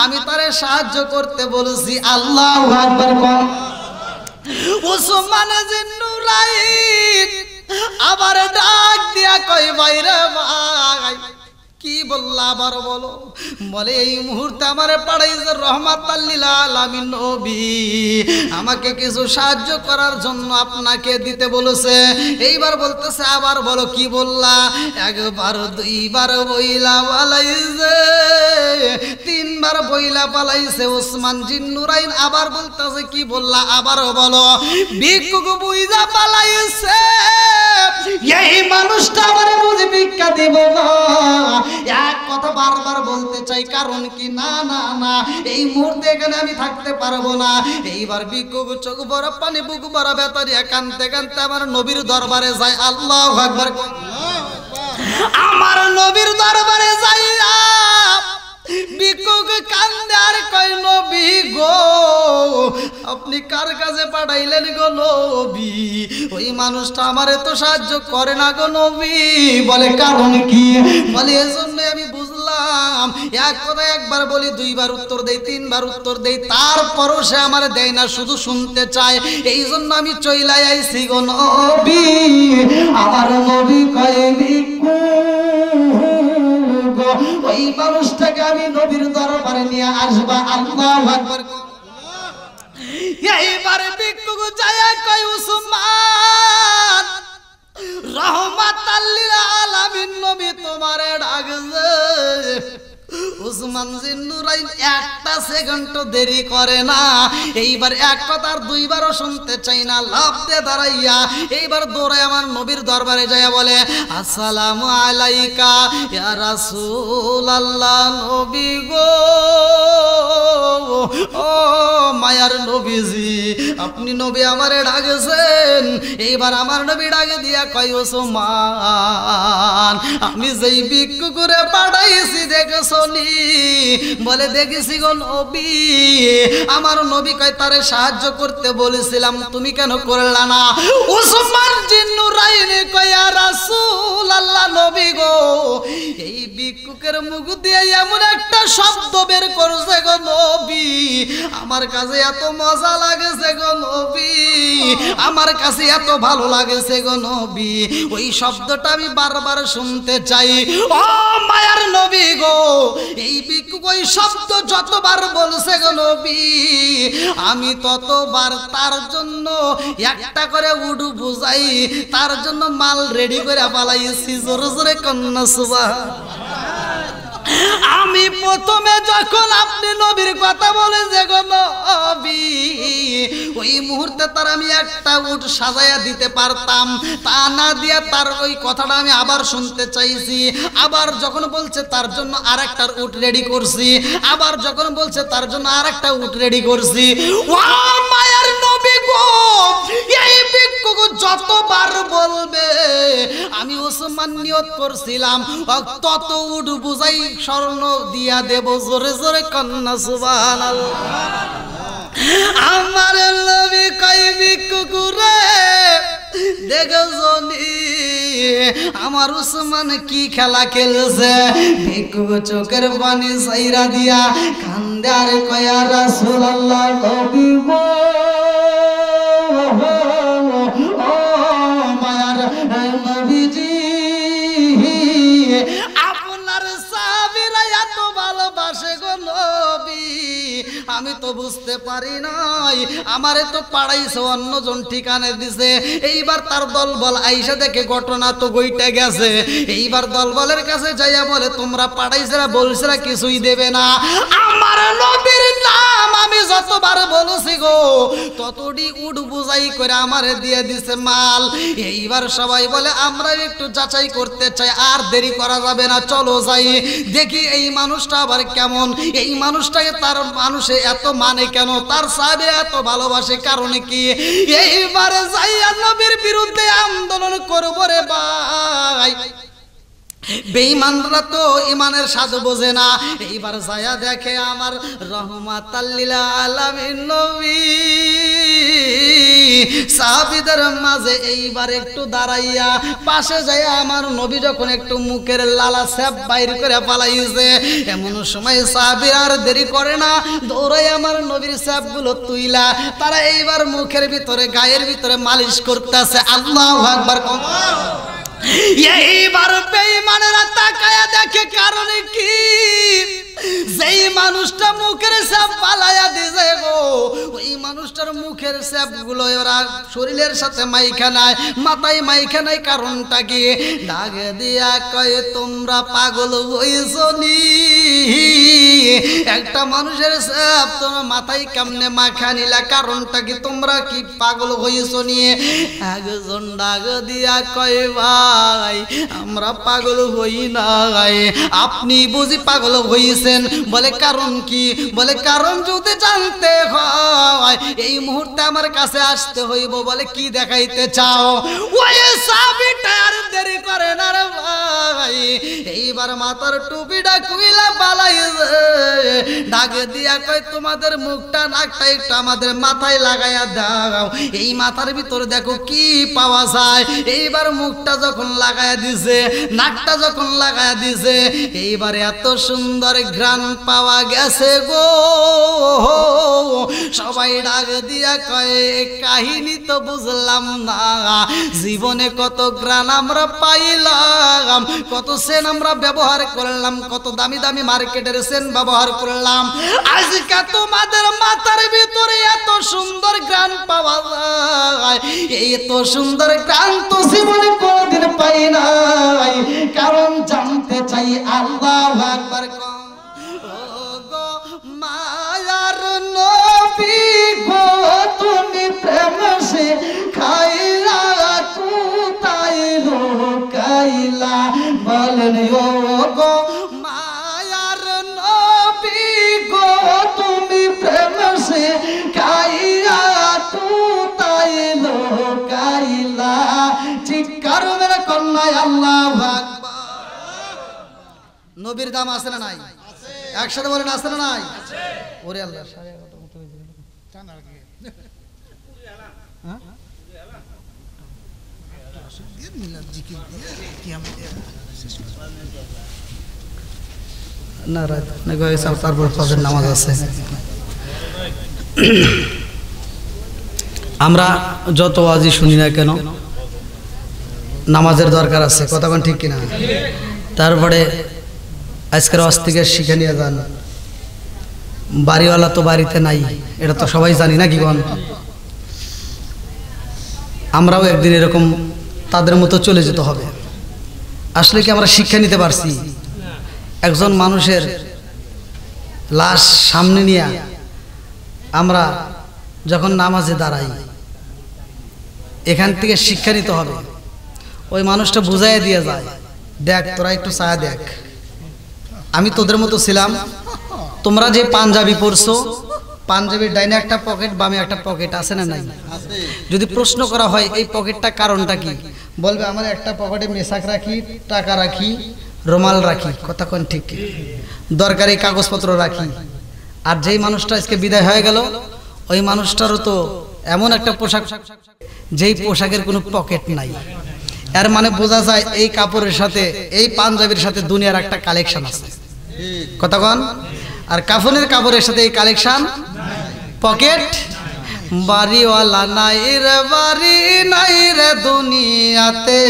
আমি তারে সাহায্য করতে বলছি। আল্লাহু আকবার। উসমান জিন নুরাইন আবার ডাক দিয়া কই ভাইরে ভাই কি বললা আবার বলো। বলে এই মুহূর্তে আমারে পাঠাইছে রহমাতাল লিল আলামিন নবী, আমাকে কিছু সাহায্য করার জন্য আপনাকে দিতে বলেছে। এইবার বলতেছে আবার বলো কি বললা? একবার দুইবার বইলা পালাইছে, তিনবার বইলা পালাইছে উসমান জিন নুরাইন। আবার বলতেছে কি বললা? আবারও বলো। ভিক্ষুক বুইজা পালাইছে, এই মানুষটা আমারে বুঝি ভিক্ষা দিব না। এক কথা বারবার বলতে চাই, কারণ কি না না না এই মুহূর্তে এখানে আমি থাকতে পারবো না। এইবার ভিক্ষুক চোখ বড় পানি বুক বড় বেতারিয়া কানতে কানতে আমার নবীর দরবারে যায়। আল্লাহু আকবার। আমার নবীর দরবারে যাইয়া ভিক্ষুক ভিক্ষুক কান্দে আর কয় নবী গো আপনি কার কাছে পাঠাইলেন গো নবী? ওই মানুষটা আমারে তো সাহায্য করে না গো নবী। বলে কারণ কি? বলে এজন্য আমি বুঝলাম এক কথা একবার বলি দুইবার উত্তর দেই তিনবার উত্তর দেই তারপরও সে আমারে দেয় না, শুধু শুনতে চায়। এই জন্য আমি চইলাই আইছি গো নবী। আমার নবী কয় ভিক্ষুক ওই মানুষটাকে আমি নবীর দরবারে নিয়ে আসবা। আল্লাহু আকবার। এইবারে ভিক্ষুক যায় কয় উসমান রহমাতাল লিল আলামিন নবী তোমারে ডাকছে। উসমান জিন্নুরাইন একটা সেকেন্ড দেরি করে না। এইবার এক কথা আর দুইবারও শুনতে চাই না, লাফ দিয়ে দাঁড়াইয়া এইবার দৌড়ায় আমার নবীর দরবারে যাইয়া বলে আসসালামু আলাইকা ইয়া রাসূলুল্লাহ। নবী গো ও মায়ার নবীজি আপনি নবী আমারে ডাকেছেন। এইবার আমার নবী ডাকে দিয়া কয় ওসমান আমি যেই ভিক্ষুক করে পাঠাইছি দেখছো নি? বলে দেখেছি গো নবী। আমার নবী কয় তারে সাহায্য করতে বলেছিলাম তুমি কেন করলা না? ওসমান জিন্নুরাইন কয় ইয়া রাসূলুল্লাহ নবী গো এই ভিক্ষুকের মুখ দিয়ে এমন একটা শব্দ বের করছে গো নবী আমার কাছে এত মজা লাগেছে গো নবী, আমার কাছে এত ভালো লাগেছে গো নবী। ওই শব্দটা আমি বারবার শুনতে চাই। ও মায়ার নবী গো এই ভিক্ষুক ওই শব্দ যতবার বলছে গো নবী আমি ততবার তার জন্য একটা করে উডু বুঝাই, তার জন্য মাল রেডি করে পালাইছি। জোরে জোরে কন্যা সুবহানাল্লাহ। আমি প্রথমে যখন আপনি নবীর কথা বলে যে গো নবী ওই মুহূর্তে তার আমি একটা উট সাজায়া দিতে পারতাম, তা না দিয়া তার ওই কথাটা আমি আবার শুনতে চাইছি। আবার যখন বলছে তার জন্য আরেকটা উট রেডি করছি, আবার যখন বলছে তার জন্য আরেকটা উট রেডি করছি। ও মায়ার নবী গো এই ভিক্ষুক যতবার বলবে আমি ওসমান নিয়ত করছিলাম তত উট বুঝাই স্বর্ণ দিয়া দেব। জোরে জোরে কন্যা সুবহানাল্লাহ। আমার নবী কয় ভিক্ষুক রে দেখছো নি আমার উসমান কি খেলা খেলছে? ভিক্ষুক চোখের পানি সাইরা দিয়া কান্দে আর কয় ইয়া রাসূলুল্লাহ নবী গো ও মায়ার নবীজি আপনার সাহাবীরা এত ভালোবাসে গো নবী আমি তো বুঝতে পারি নাই, আমারে তো পাড়াইছে অন্যজন ঠিকানে দিছে। এইবার তার দলবল আইসা দেখে ঘটনা তো গইটা গেছে। এইবার দলবলের কাছে যাইয়া বলে তোমরা পাড়াইছেরা বলছেরা কিছুই দেবে না। আমার নবীর নাম আমি যতবার বলছি গো ততটি উড বুঝাই করে আমারে দিয়ে দিছে মাল। এইবার সবাই বলে আমরা একটু যাচাই করতে চাই, আর দেরি করা যাবে না, চলো যাই দেখি এই মানুষটা আবার কেমন, এই মানুষটাকে তার মানুষে এত মানে কেন, তার সাহাবে এত ভালোবাসে কারণে কি? এইবারে যাইয়া নবীর বিরুদ্ধে আন্দোলন করব রে ভাই। বেঈমানরা তো ইমানের স্বাদ বোঝে না। এইবার যায়া দেখে আমার রহমাতাল লিল আলামিন নবী সাহাবীদের মাঝে এইবার একটু দাঁড়াইয়া পাশে যাইয়া আমার নবী যখন একটু মুখের লালা স্যাপ বাইর করে পালাইছে এমন সময় সাহাবী আর দেরি করে না, দৌড়াই আমার নবীর স্যাপগুলো তুইলা তারা এইবার মুখের ভিতরে গায়ের ভিতরে মালিশ করতেছে। আল্লাহু আকবার। এইবার বেঈমানেরা তাকায়া দেখে কারণে কি? যেই মানুষটা মুখের স্যাপ পালায়া দিছে গো ওই মানুষটার মুখের স্যাপ গুলো ওরা শরীরের সাথে মাইখা নাই, মাথায় মাইখা নাই। কারণটা কি? ডাকে দিয়া কয় তোমরা পাগল হইছো নি? একটা মানুষের স্যাপ তোমার মাথায় কেমনে মাখা নিলা? কারণটা কি? তোমরা কি পাগল হইছো নি? একজন ডাক দিয়া কয় ভাই আমরা পাগল হই নাই, আপনি বুঝি পাগল হইছে দিছেন। বলে কারণ কি? বলে কারণ যদি জানতে হয় এই মুহূর্তে আমার কাছে আসতে হইব। বলে কি দেখাইতে চাও? ওই সাহাবীটা আর দেরি করে না রে ভাই, এইবার মাথার টুপিটা কুইলা পালাই ডাক দিয়া কয় তোমাদের মুখটা নাকটা একটু আমাদের মাথায় লাগাইয়া দাও, এই মাথার ভিতরে দেখো কি পাওয়া যায়। এইবার মুখটা যখন লাগাইয়া দিছে, নাকটা যখন লাগাইয়া দিছে, এইবারে এত সুন্দর ঘ্রাণ পাওয়া গেছে গো। সবাই ডাক দিয়া কয় কাহিনী তো বুঝলাম না, জীবনে কত ঘ্রাণ আমরা পাইলাম, কত সেন আমরা ব্যবহার করলাম, কত দামি দামি মার্কেটের সেন ব্যবহার করলাম, আজকে তোমাদের মাথার ভিতরে এত সুন্দর ঘ্রাণ পাওয়া যায়। এই এত সুন্দর ঘ্রাণ তো জীবনে কোনদিন পাই নাই। কারণ জানতে চাই আল্লাহু আকবার। গো মায়ার নবী গো তুমি প্রেম সে খাইলা কোথায় লুকাইলা, বলেন ও গো মায়ার নবী গো তুমি প্রেম সে খাইলা কোথায় লুকাইলা। চিৎকার মেরে কন্যা আল্লাহু আকবার। নবীর দাম আছে না নাই? একসাথে বলেন আছে না নাই? ওরে আল্লাহ, 11:30 মতো হয়ে গেল। টান আর কি হ্যাঁ এর মিলাদ জিকির দিয়ে কিয়ামত না রাত না গয় সব তারপর ফজর নামাজ আছে। আমরা যত ওয়াজি শুনি না কেন নামাজের দরকার আছে, কথা কোন ঠিক কিনা? তারপরে আজকের ওয়াজ থেকে শিখে নিয়ে যান, বাড়িওয়ালা তো বাড়িতে নাই, এটা তো সবাই জানি না কি কোন? আমরাও একদিন এরকম তাদের মতো চলে যেতে হবে। আসলে কি আমরা শিক্ষা নিতে পারছি? একজন মানুষের লাশ সামনে নিয়ে আমরা যখন নামাজে দাঁড়াই, এখান থেকে শিক্ষা নিতে হবে। ওই মানুষটা বুঝাইয়া দিয়ে যায়, দেখ তোরা একটু ছায়া দেখ, আমি তোদের মতো ছিলাম, তোমরা যে পাঞ্জাবি পরছো, পাঞ্জাবির ডাইনে একটা পকেট বামে একটা পকেট আছে না নাই? যদি প্রশ্ন করা হয় এই পকেটটা কারণটা কি, বলবে আমার একটা পকেটে মেশাক রাখি, টাকা রাখি, রুমাল রাখি, কথা কোন ঠিক কি, দরকারি কাগজপত্র রাখি। আর যেই মানুষটা আজকে বিদায় হয়ে গেল ওই মানুষটারও তো এমন একটা পোশাক যেই পোশাকের কোনো পকেট নাই। এর মানে বোঝা যায় এই কাপড়ের সাথে এই পাঞ্জাবির সাথে দুনিয়ার একটা কালেকশন আছে, কথা কোন? আর কাফনের কাপড়ের সাথে এই কালেকশন পকেট। বাড়িওয়ালা নাই রে বাড়ি নাই রে দুনিয়াতে,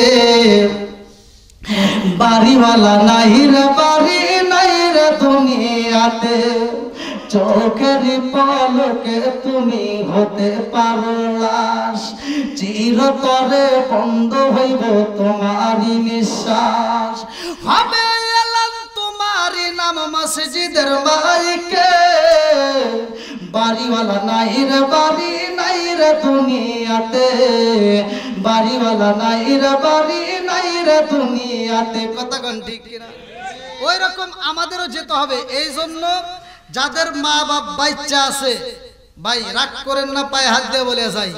বাড়িওয়ালা নাই রে বাড়ি নাই রে দুনিয়াতে, চোখের পলকে তুমি হতে পারো লাশ, চিরতরে বন্ধ হইব তোমারই নিঃশ্বাস, হবে এলান তোমারই নাম মসজিদের মাইকে, বাড়িওয়ালা নাই রে বাড়ি নাই রে দুনিয়াতে, বাড়িওয়ালা নাই রে বাড়ি নাই রে দুনিয়াতে, কথা কোন ঠিক কিনা? ওই রকম আমাদেরও যেতে হবে। এই জন্য যাদের মা বাপ বাচ্চা আছে ভাই রাগ করেন না, পায়ে হাত দিয়ে বলে যাই,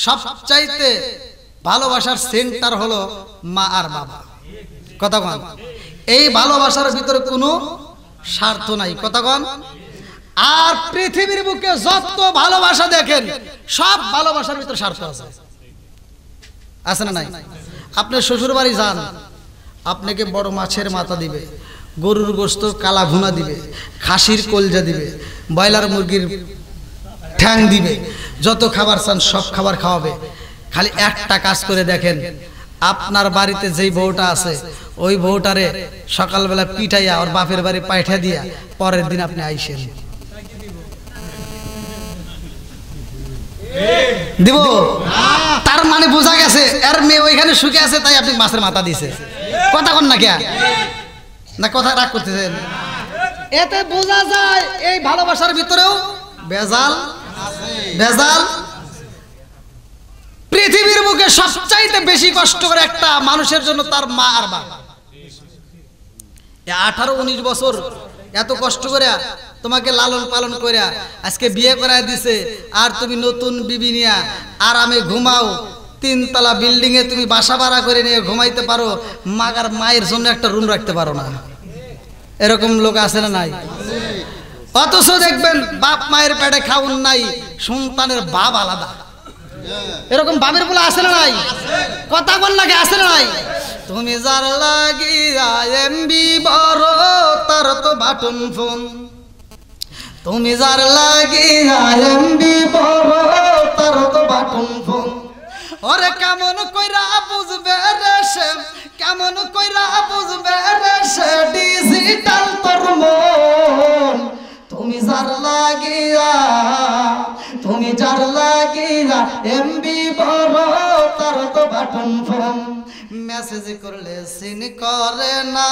সবচাইতে ভালোবাসার সেন্টার হলো মা আর বাবা, কথা কোন? এই ভালোবাসার ভিতরে কোনো স্বার্থ নাই, কথা কোন? আর পৃথিবীর বুকে যত ভালোবাসা দেখেন সব ভালোবাসার ভিতরে স্বার্থ আছে, আছে না নাই? আপনি শ্বশুর বাড়ি যান, আপনাকে বড় মাছের মাথা দিবে, গরুর গোশত কালা ভুনা দিবে, খাসির কলজা দিবে, ব্রয়লার মুরগির ঠ্যাং দিবে, যত খাবার চান সব খাবার খাওয়াবে। খালি একটা কাজ করে দেখেন, আপনার বাড়িতে যেই বউটা আছে ওই বউটারে সকালবেলা পিঠাইয়া ওর বাপের বাড়ি পাঠা দিয়া পরের দিন আপনি আইসেন, দিব? তার মানে বোঝা গেছে এর মেয়ে ওইখানে সুখে আছে তাই আপনি মাছের মাথা দিছে, কথা কোন না কে? না কথা রাগ করতেছেন? এতে বোঝা যায় এই ভালোবাসার ভিতরেও ভেজাল, ভেজাল। পৃথিবীর বুকে সবচাইতে বেশি কষ্ট করে একটা মানুষের জন্য তার মা আর বাবা। 18-19 বছর এত কষ্ট করে তোমাকে লালন পালন করে আজকে বিয়ে করায় দিছে, আর তুমি নতুন বিবি নিয়া আরামে ঘুমাও, 3 তলা বিল্ডিং এ তুমি বাসা ভাড়া করে নিয়ে ঘুমাইতে পারো, মাগার মায়ের জন্য একটা রুম রাখতে পারো না। এরকম লোক আছে না নাই? অথচ দেখবেন বাপ মায়ের পেটে খাউন নাই, সন্তানের বাপ আলাদা। এরকম বাপের বলে আছে না নাই? কথা বল লাগে, আছে না নাই? তুমি যার লাগিয়া এমবি বড় তার তো বাটন ফোন, তুমি যার লাগিয়া এমবি বড় তার তো বাটন ফোন। ওরে কেমন কইরা বুঝবে রে সে, কেমন কইরা বুঝবে রে সে ডিজিটাল তোর মন। তুমি যার লাগিয়া, তুমি যার লাগিয়া এমবি বড় তার তো বাটন ফোন। মেসেজ করলে সিন করে না,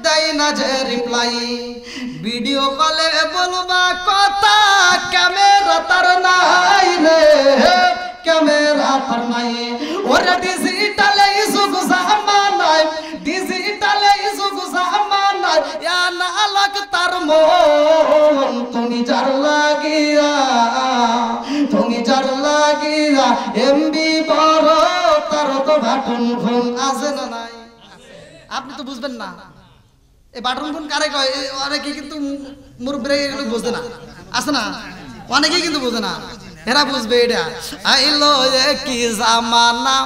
দেয় না যে রিপ্লাই, ভিডিও কলে বলবা কথা ক্যামেরা তার নাই রে, ক্যামেরা তার নাই। ওরে ডিজিটালে যুগ জামানায়, ডিজিটালে যুগ জামানায় আনালগ তার মন। তুমি যার লাগিয়া, তুমি যার লাগিয়া এমবি বড় তার তো বাটন ফোন। আছে না নাই? আপনি তো বুঝবেন না এই বাটন ফোন কারে কয়। অনেকে কিন্তু মুরব্বিরা এগুলো বুঝে না, আছে না? অনেকেই কিন্তু বুঝে না, এরা বুঝবে এটা। আইলো কি জামানা,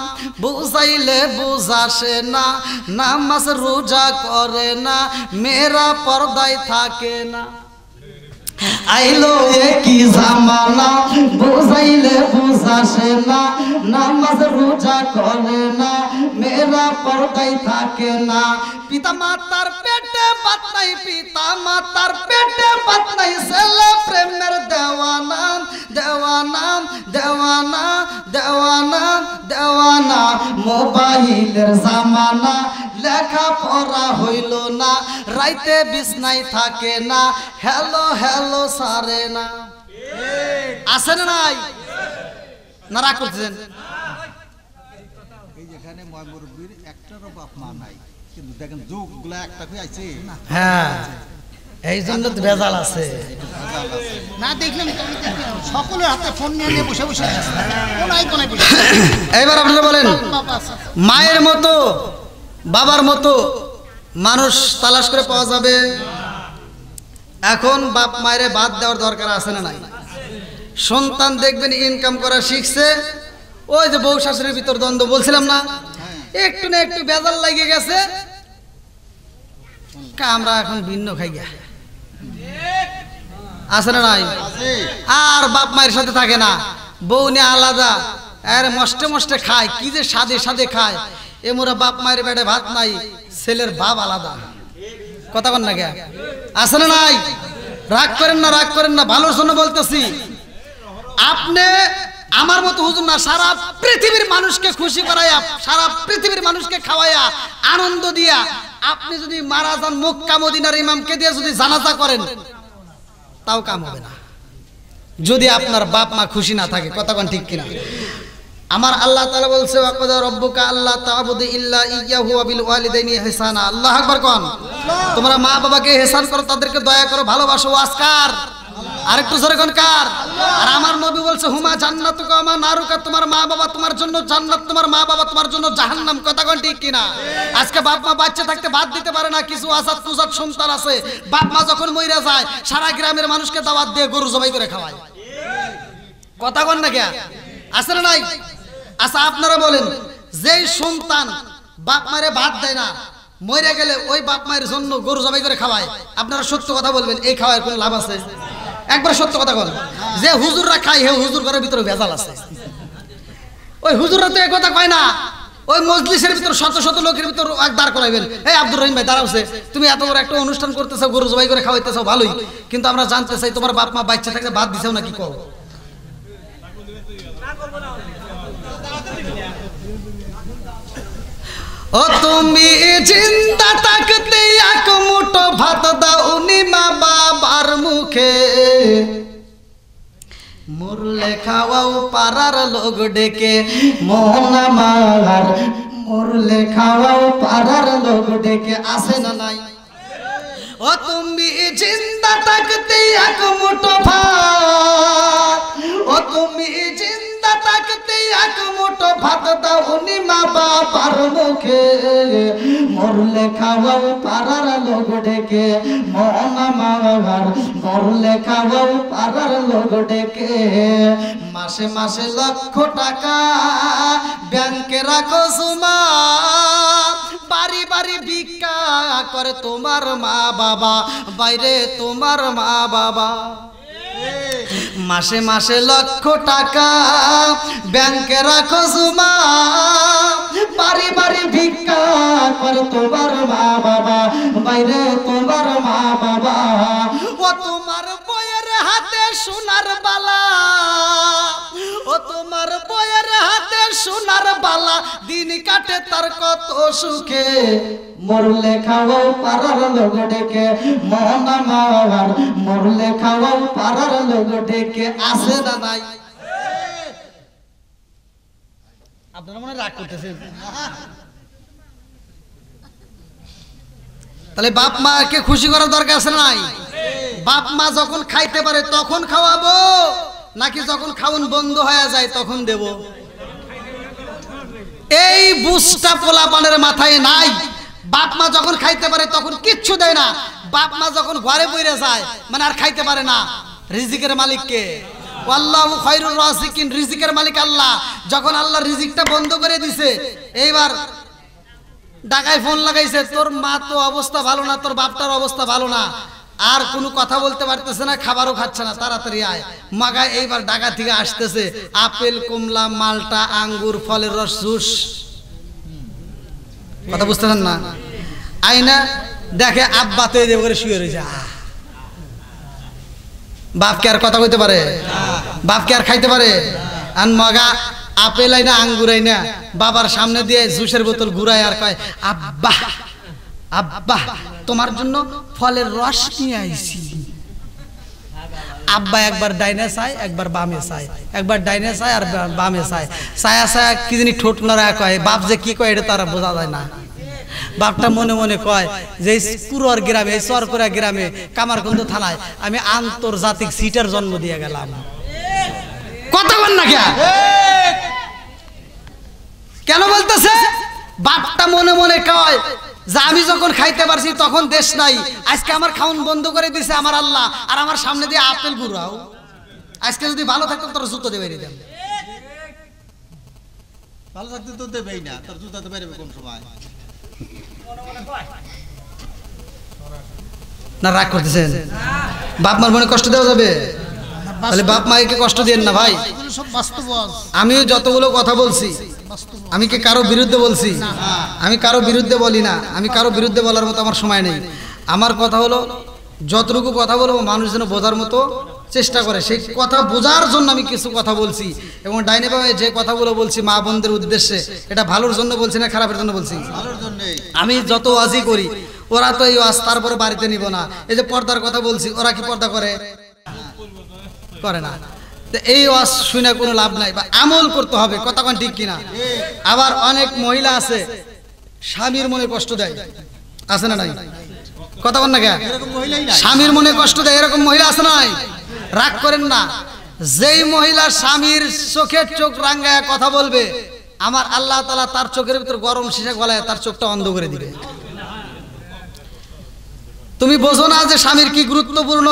বুঝাইলে বুঝাসে না, নামাজ রোজা করে না, মেয়েরা পর্দায় থাকে না। আইলো কি জামানা, বুঝাইলে বুঝাসে না, নামাজ রোজা করে না, মেয়েরা পর্দায় থাকে না। পিতা মাতার পেটে ভাত নাই, পিতা মাতার পেটে ভাত নাই, ছেলে প্রেমের দেওয়ানা, দেওয়ানা, দেওয়ানা, দেওয়ানা, দেওয়ানা। মোবাইলের জামানা, লেখা পড়া হইল না, রাইতে বিছনায় থাকে না, হ্যালো হ্যালো সারে না। আছে না নাই? না রাগ করতেছেন? এই যেখানে মুরব্বির একটারও বাপ মা নাই, কিন্তু দেখেন যুগগুলা একটা হয়ে আছে। হ্যাঁ, এই জন্য তো ভেজাল আছে। না দেখলাম সকলের হাতে ফোন নিয়ে বসে বসে কোনায় কোনায় বসে। এইবার আপনারা বলেন, মায়ের মতো বাবার মতো মানুষ তালাশ করে পাওয়া যাবে? এখন বাপ মায়ের বাদ দেওয়ার দরকার আছে না নাই? সন্তান দেখবেন ইনকাম করা শিখছে, ওই যে বউ শাশুড়ির ভিতর দ্বন্দ্ব বলছিলাম না, একটু না একটু বেজাল লাগিয়ে গেছে, আমরা এখন ভিন্ন খাই গা। আছে না নাই? আর বাপ মায়ের সাথে থাকে না, বউ নিয়ে আলাদা, আরে মস্তে মস্তে খায়, কি যে সাদে সাদে খায়। এমরা বাপ মায়ের পেটে ভাত নাই, ছেলের বাপ আলাদা। কথা বল না কে? আছে না নাই? রাগ করেন না, রাগ করেন না, ভালোর জন্য বলতেছি। আপনি আমার মতো হুজুর না, সারা পৃথিবীর মানুষকে খুশি করাইয়া, সারা পৃথিবীর মানুষকে খাওয়াইয়া, আনন্দ দিয়া আপনি যদি মারা যান, মক্কা মদিনার ইমামকে দিয়ে যদি জানাজা করেন, তাও কাম হবে না, যদি আপনার বাপ মা খুশি না থাকে। কথা কোন ঠিক কিনা? আমার আল্লাহ তাআলা বলছে, ওয়াকাদা রাব্বুকা আল্লা তা'বুদু ইল্লা ইয়্যাহু ওয়া বিল ওয়ালিদাইনি ইহসানা। আল্লাহু আকবার কোন। তোমরা মা বাবাকে ইহসান করো, তাদেরকে দয়া করো, ভালোবাসো। ওয়াসকার আরেকটু জোরে কোন কার? আর আমার নবী বলছে, হুমা জান্নাতুকা ওয়া নারুকা, তোমার মা বাবা তোমার জন্য জান্নাত, তোমার মা বাবা তোমার জন্য জাহান্নাম। কথা কোন ঠিক কিনা? আজকে বাপ মা বাচ্চা থাকতে বাদ দিতে পারে না। কিছু আজাদ কুজাত সন্তান আছে, বাপ মা যখন মইরা যায়, সারা গ্রামের মানুষকে দাওয়াত দিয়ে গরু জবাই করে খাওয়ায়। কথা কোন না কে? আছে না নাই? আচ্ছা আপনারা বলেন, যেই সন্তান বাপ মারে ভাত দেয় না, মরে গেলে ওই বাপ মায়ের জন্য গরু জবাই করে খাওয়ায়, আপনারা সত্য কথা বলবেন, এই খাওয়ার কোনো লাভ আছে? একবার সত্য কথা বলেন। যে হুজুররা খায়, হে হুজুর ঘরের ভিতরে ভেজাল আছে। ওই হুজুররা তো এই কথা কয় না, ওই মজলিসের ভিতর শত শত লোকের ভিতর এক দাঁড় করাইবেন, এই আব্দুর রহিম ভাই দাঁড়াওছে, তুমি এত বড় একটা অনুষ্ঠান করতেছো, গরু জবাই করে খাওয়াইতেছো, ভালোই, কিন্তু আমরা জানতে চাই তোমার বাপ মা বাচ্চা থাকলে ভাত দিছেও নাকি? কও। ও তুমি জিন্দা থাকতে এক মুঠো ভাত দাওনি মা বাবার মুখে, মরলে খাওয়াও পাড়ার লোক ডেকে, মন আমার মরলে খাওয়াও পাড়ার লোক ডেকে। আসে না নাই? ও ও তুমি জিন্দা থাকতে এক মুঠো ভাত, ও তুমি জিন্দা থাকতে এক মুঠো ভাত দাওনি মা বাবার মুখে, মরলে খাওয়াও পাড়ার লোক ডেকে, মন আমার মরলে খাওয়াও পাড়ার লোক ডেকে। মাসে মাসে লক্ষ টাকা ব্যাংকে রাখো জমা, বাড়ি বাড়ি ভিক্ষা করে তোমার মা বাবা, বাইরে তোমার মা বাবা। মাসে মাসে লক্ষ টাকা ব্যাংকে রাখো জমা, বাড়ি বাড়ি ভিক্ষা করে তোমার মা বাবা, বাইরে তোমার মা বাবা। ও তোমার বইয়ের হাতে সোনার বালা, ও তোমার বইয়ের হাতে সোনার বালা, দিন কাটে তার কত সুখে, মরলে খাওয়াও পাড়ার লোক ডেকে, মন আমার মরলে খাওয়াও পাড়ার লোক ডেকে। আছে না নাই? আপনারা মনে রাগ করতেছেন? তাহলে বাপ মাকে খুশি করার দরকার আছে নাই? বাপ মা যখন খাইতে পারে তখন খাওয়াবো, নাকি যখন খাওন বন্ধ হয়ে যায় তখন দেব? এই বুঝটা পোলাপানের মাথায় নাই। বাপ মা যখন খাইতে পারে তখন কিচ্ছু দেয় না, বাপ মা যখন ঘরে বইরে যায় মানে আর খাইতে পারে না। রিজিকের মালিক কে? আল্লাহু খায়রুর রাযিকিন, রিজিকের মালিক আল্লাহ। যখন আল্লাহ রিজিকটা বন্ধ করে দিছে, এইবার ঢাকায় ফোন লাগাইছে, তোর মা তো অবস্থা ভালো না, তোর বাপটার অবস্থা ভালো না, আর কোনো কথা বলতে পারতেছে না, খাবারও খাচ্ছে না, তাড়াতাড়ি আয়। মাগায় এইবার ঢাকা থেকে আসতেছে আপেল, কমলা, মালটা, আঙ্গুর, ফলের রস, জুস। কথা বুঝতেছেন না? আইনা দেখে আব্বা তো এদের করে শুয়ে রয়েছে। বাপকে আর কথা কইতে পারে? বাপকে আর খাইতে পারে? আর মগা আপেল আইনা, আঙ্গুর আইনা বাবার সামনে দিয়ে জুসের বোতল ঘুরায় আর কয়, আব্বা আব্বা তোমার জন্য ফলের রস নিয়ে আইছি। আব্বা একবার ডাইনে চায়, একবার বামে চায়, একবার ডাইনে চায় আর বামে চায়, ছায়া ছায়া কি জানি ঠোঁট লড়া কয়। বাপ যে কি কয় এটা তারা বোঝা যায় না। বাপটা মনে মনে কয় যে পুরোর গ্রামে, চরকুরা গ্রামে, কামারগঞ্জ থানায় আমি আন্তর্জাতিক সিটার জন্ম দিয়ে গেলাম। কথা বল না কেন বলতেছে? বাপটা মনে মনে কয় যে আমি যখন খাইতে পারছি তখন দেশ নাই, আজকে আমার খাওন বন্ধ করে দিছে আমার আল্লাহ, আর আমার সামনে দিয়ে আপেল ঘুরাও। আজকে যদি ভালো থাকতো তোর জুতো দিয়ে বেরিয়ে দেন। ভালো থাকতে তো দেবেই না, তোর জুতাতে বেরোবে কোন সময়? না রাগ করতেছেন? বাপ মার মনে কষ্ট দেওয়া যাবে? তাহলে বাপ মাকে কষ্ট দেন না ভাই। আমিও যতগুলো কথা বলছি আমি কি কারো বিরুদ্ধে বলছি? আমি কারো বিরুদ্ধে বলি না, আমি কারো বিরুদ্ধে বলার মতো আমার সময় নেই। আমার কথা হলো যতটুকু কথা বলবো মানুষ যেন বোঝার মতো চেষ্টা করে, সেই কথা বোঝার জন্য আমি কিছু কথা বলছি। এবং ডাইনে বামে যে কথাগুলো বলছি মা বোনদের উদ্দেশ্যে, এটা ভালোর জন্য বলছি না খারাপের জন্য বলছি? ভালোর জন্যই। আমি যত ওয়াজি করি ওরা তো এই ওয়াজ তারপরে বাড়িতে নিব না। এই যে পর্দার কথা বলছি, ওরা কি পর্দা করে? করে না। তো এই ওয়াজ শুনে কোনো লাভ নাই, বা আমল করতে হবে। কথা কোন ঠিক কিনা? আবার অনেক মহিলা আছে স্বামীর মনে কষ্ট দেয়, আছে না নাই? কথা বল না কে? স্বামীর মনে কষ্ট দেয় এরকম মহিলা আছে না নাই? রাগ করেন না। যেই মহিলা স্বামীর চোখের চোখ রাঙ্গায় কথা বলবে, আমার আল্লাহ তাআলা তার চোখের ভিতর গরম সীসা গলায় তার চোখটা অন্ধ করে দিবে। তুমি বোঝো না যে স্বামীর কি গুরুত্বপূর্ণ?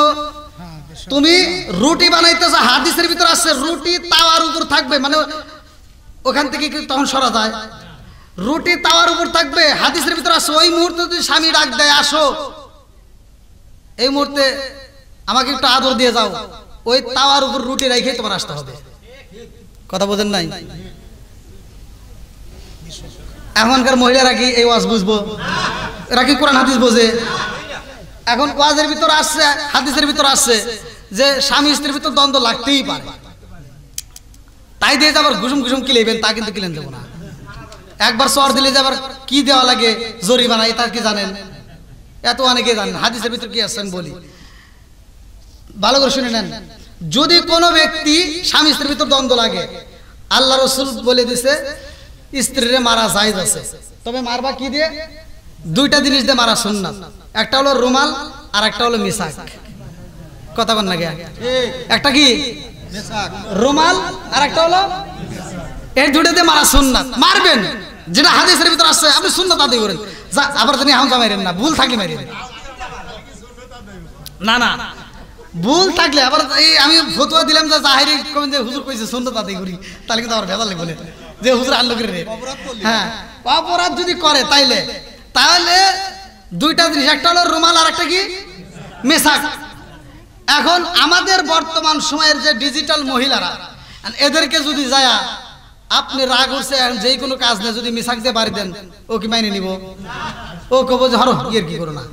তুমি রুটি বানাইতেছো, হাদিসের ভিতর আছে রুটি তাওয়ার উপর থাকবে, মানে ওখান থেকে কি তখন সরা যায়? রুটি তাওয়ার উপর থাকবে, হাদিসের ভিতর আছে ওই মুহূর্তে যদি স্বামী ডাক দেয় আসো, এই মুহূর্তে আমাকে একটু আদর দিয়ে যাও, ওই তাওয়ার উপর রুটি রেখে তোমার আসতে হবে। কথা বোঝেন নাই? এখনকার মহিলারা কি এই ওয়াজ বুঝবো? এরা কি কোরআন হাদিস বোঝে? এখন ওয়াজের ভিতর আসছে, হাদিসের ভিতর আসছে যে স্বামী স্ত্রীর ভিতর দ্বন্দ্ব লাগতেই পারে, তাই দিয়ে আবার ঘুষুম ঘুষুম কিলেবেন, তা কিন্তু কিলেন দেবো না। একবার চর দিলে যে আবার কি দেওয়া লাগে জরিমানা, এটা কি জানেন? এত অনেকে জানেন। হাদিসের ভিতর কি আসছেন বলি, ভালো করে শুনে নেন। যদি কোনো ব্যক্তি স্বামী স্ত্রীর ভিতর দ্বন্দ্ব লাগে, আল্লাহ রাসূল বলে দিছে স্ত্রীরে মারা জায়েজ আছে, তবে মারবা কি দিয়ে? দুইটা জিনিস দিয়ে মারা সুন্নাত। একটা হলো রুমাল, আর একটা হলো মিসাক। কথা বল না গে, একটা কি রুমাল আর একটা হলো, এই দুটোতে মারা সুন্নাত। মারবেন যেটা হাদিসের ভিতর আসছে, আপনি সুন্নাত আদায় করেন। যা আবার তিনি হামজা মারেন না, ভুল থাকলে মারেন না, না ভুল থাকলে আবার এই আমি ফতোয়া দিলাম যে জাহেরি কমেন যে হুজুর কইছে সুন্নাত আদায় করি, তাহলে কিন্তু আবার ভেজাল লাগবে যে হুজুর আনলো করে। হ্যাঁ, অপরাধ যদি করে তাহলে দুইটা জিনিস, একটা হলো রুমাল আর একটা কি মেসাক। এখন আমাদের বর্তমান সময়ের যে ডিজিটাল মহিলারা, এদেরকে যদি যায় আপনি রাগ উঠছে যে কোনো কাজ নেই, যদি মিসাক দিয়ে বাড়ি দেন, ও কি মাইনে নিব? ও কব যে হরো ইয়ের কি করো না,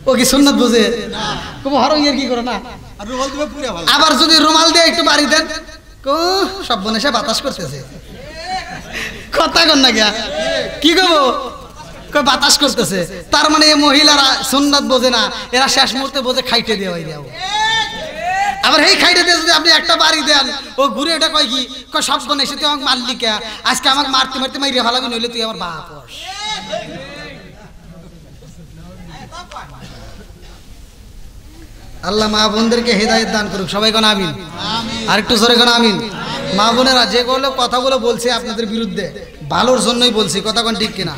ও কি সুন্নাত বুঝে কব হরো ইয়ের কি করো না। আবার যদি রুমাল দিয়ে একটু বাড়ি দেন, সব বনে সে বাতাস করতেছে। কথা কন না গিয়া কি কব, বাতাস করতেছে। তার মানে এই মহিলারা সুন্নাত বোঝে না, এরা শেষ মুহূর্তে বোঝে খাইতে দেওয়াই দেও। আবার এই খাইতে দিয়ে যদি আপনি একটা বাড়ি দেন, ও ঘুরে এটা কয় কি সব বনে এসে তুই আমাকে মারলি কে, আজকে আমাকে মারতে মারতে মাইরে ভালাবি, নইলে তুই আমার বাপ। আল্লাহ মা বোনদেরকে হেদায়েত দান করুক, সবাই কোন আমিন। আর একটু জোরে কোন আমিন। মা বোনেরা যেগুলো কথাগুলো বলছে আপনাদের বিরুদ্ধে, ভালোর জন্যই বলছি, কথা কোন ঠিক কিনা?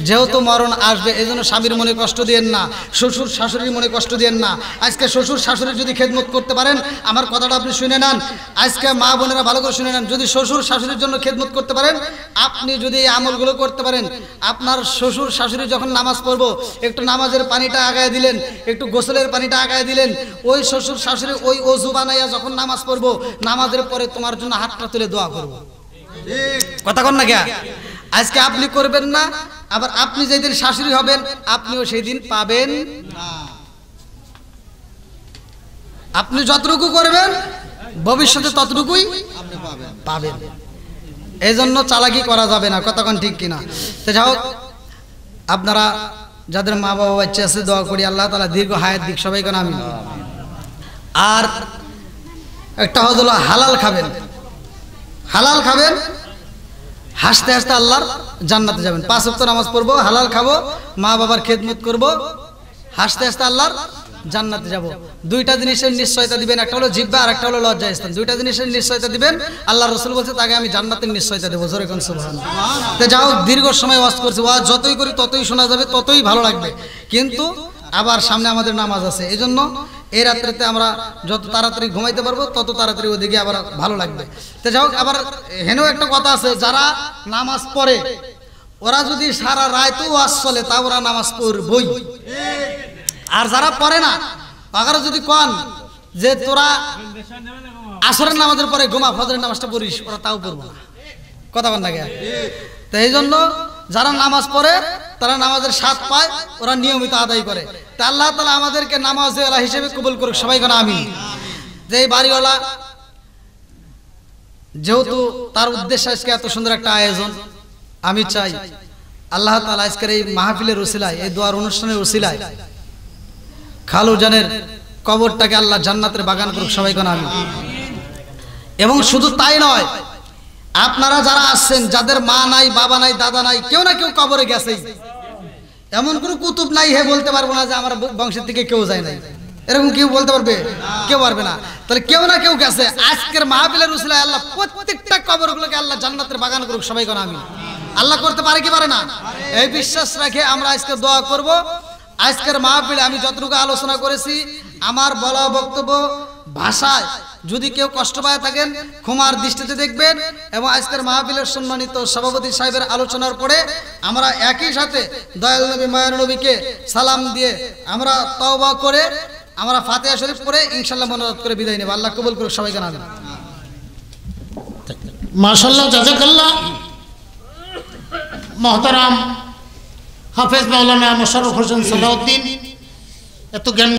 যেহেতু মরণ আসবে, এই জন্য স্বামীর মনে কষ্ট দিয়েন না, শ্বশুর শাশুড়ির মনে কষ্ট দিয়েন না। আজকে শ্বশুর শাশুড়ির যদি খেদমত করতে পারেন, আমার কথাটা আপনি শুনে নেন, আজকে মা বোনেরা ভালো করে শুনে নেন, যদি শ্বশুর শাশুড়ির জন্য খেদমত করতে পারেন, আপনি যদি এই আমলগুলো করতে পারেন, আপনার শ্বশুর শাশুড়ি যখন নামাজ পড়বো, একটু নামাজের পানিটা আগায় দিলেন, একটু গোসলের পানিটা আগায় দিলেন, ওই শ্বশুর শাশুড়ি ওই অজু বানাইয়া যখন নামাজ পড়বো, নামাজের পরে তোমার জন্য হাতটা তুলে দোয়া করবো। কথা কন না কে? আজকে আপনি করবেন না, আবার আপনি যেদিন শাশুড়ি হবেন আপনিও সেই দিন পাবেন। আপনি যতটুকু করবেন ভবিষ্যতে ততটুকুই পাবেন। এই জন্য চালাকি করা যাবে না, কথা কন ঠিক কিনা? তো যাই হোক, আপনারা যাদের মা বাবা বাচ্চা আছে দোয়া করি আল্লাহ তাআলা দীর্ঘ হায়াত দিক, সবাই কোন আমিন। আর একটা হলো হালাল খাবেন, হালাল খাবেন, হাসতে হাসতে আল্লাহর জান্নাতে যাবেন। 5 ওয়াক্ত নামাজ পড়বো, হালাল খাবো, মা বাবার খেদমত করবো, হাসতে হাসতে আল্লাহর জান্নাতে যাব। দুইটা জিনিসের নিশ্চয়তা দিবেন, একটা হলো জিহ্বা আর একটা হলো লজ্জাস্থান। দুইটা জিনিসের নিশ্চয়তা দিবেন, আল্লাহ রাসূল বলছে তাকে আমি জান্নাতের নিশ্চয়তা দেবো। জোরে কোন সুবহানাল্লাহ। তো যাও, দীর্ঘ সময় ওয়াজ করছি, ওয়াজ যতই করি ততই শোনা যাবে, ততই ভালো লাগবে, কিন্তু আবার সামনে আমাদের নামাজ আছে। এই জন্য এই রাত্রিতে আমরা যত তাড়াতাড়ি ঘুমাইতে পারবো তত তাড়াতাড়ি ওদিকে আবার ভালো লাগবে। তো যাই হোক, আবার হেনেও একটা কথা আছে, যারা নামাজ পড়ে ওরা যদি সারা রাত ওয়াজ চলে তা ওরা নামাজ পড়বই। আর যারা পড়ে না, তারা যদি কন যে তোরা আসরের নামাজের পরে ঘুমা, ফজরের নামাজটা পড়িস, ওরা তাও পড়বো না। কথা বল না গে? তো এই জন্য যারা নামাজ পড়ে তারা নামাজের স্বাদ পায়, ওরা নিয়মিত আদায় করে। তা আল্লাহ তাআলা আমাদেরকে নামাজওয়ালা হিসেবে কবুল করুক, সবাই কোন আমিন। যে এই বাড়িওয়ালা যেহেতু তার উদ্দেশ্য আজকে এত সুন্দর একটা আয়োজন, আমি চাই আল্লাহ তাআলা আজকের এই মাহফিলের ওসিলায়, এই দোয়ার অনুষ্ঠানের ওসিলায় খালু জানের কবরটাকে আল্লাহ জান্নাতের বাগান করুক, সবাই কোন আমিন। এবং শুধু তাই নয়, আপনারা যারা আসছেন, যাদের মা নাই, বাবা নাই, দাদা নাই, কেউ না কেউ কবরে গেছে, এমন কোনো কুতুব নাই হে বলতে পারবো না যে আমার বংশের থেকে কেউ যায় নাই, এরকম কেউ বলতে পারবে? কেউ পারবে না। তাহলে কেউ না কেউ গেছে। আজকের মাহফিলের উসিলায় আল্লাহ প্রত্যেকটা কবরগুলোকে আল্লাহ জান্নাতের বাগান করুক, সবাই কোন আমিন। আল্লাহ করতে পারে কি পারে না? এই বিশ্বাস রেখে আমরা আজকে দোয়া করব। আজকের মাহফিলে আমি যতটুকু আলোচনা করেছি, আমার বলা বক্তব্য ভাষায় যদি কেউ কষ্ট পায় থাকেন ক্ষমার দৃষ্টিতে দেখবেন। এবং আজকের মাহফিলের সম্মানিত সভাপতি সাহেবের আলোচনার পরে আমরা একই সাথে দয়াল নবী মায়ার নবীকে সালাম দিয়ে আমরা তওবা করে আমরা ফাতিহা শরীফ পড়ে ইনশাআল্লাহ মোনাজাত করে বিদায় নেব। আল্লাহ কবুল করুক, সবাইকে আমিন। মাশাআল্লাহ, জাযাকাল্লাহ। মুহতারাম হাফেজ মাওলানা মোশাররফ হোসেন সালাউদ্দিন এত জ্ঞান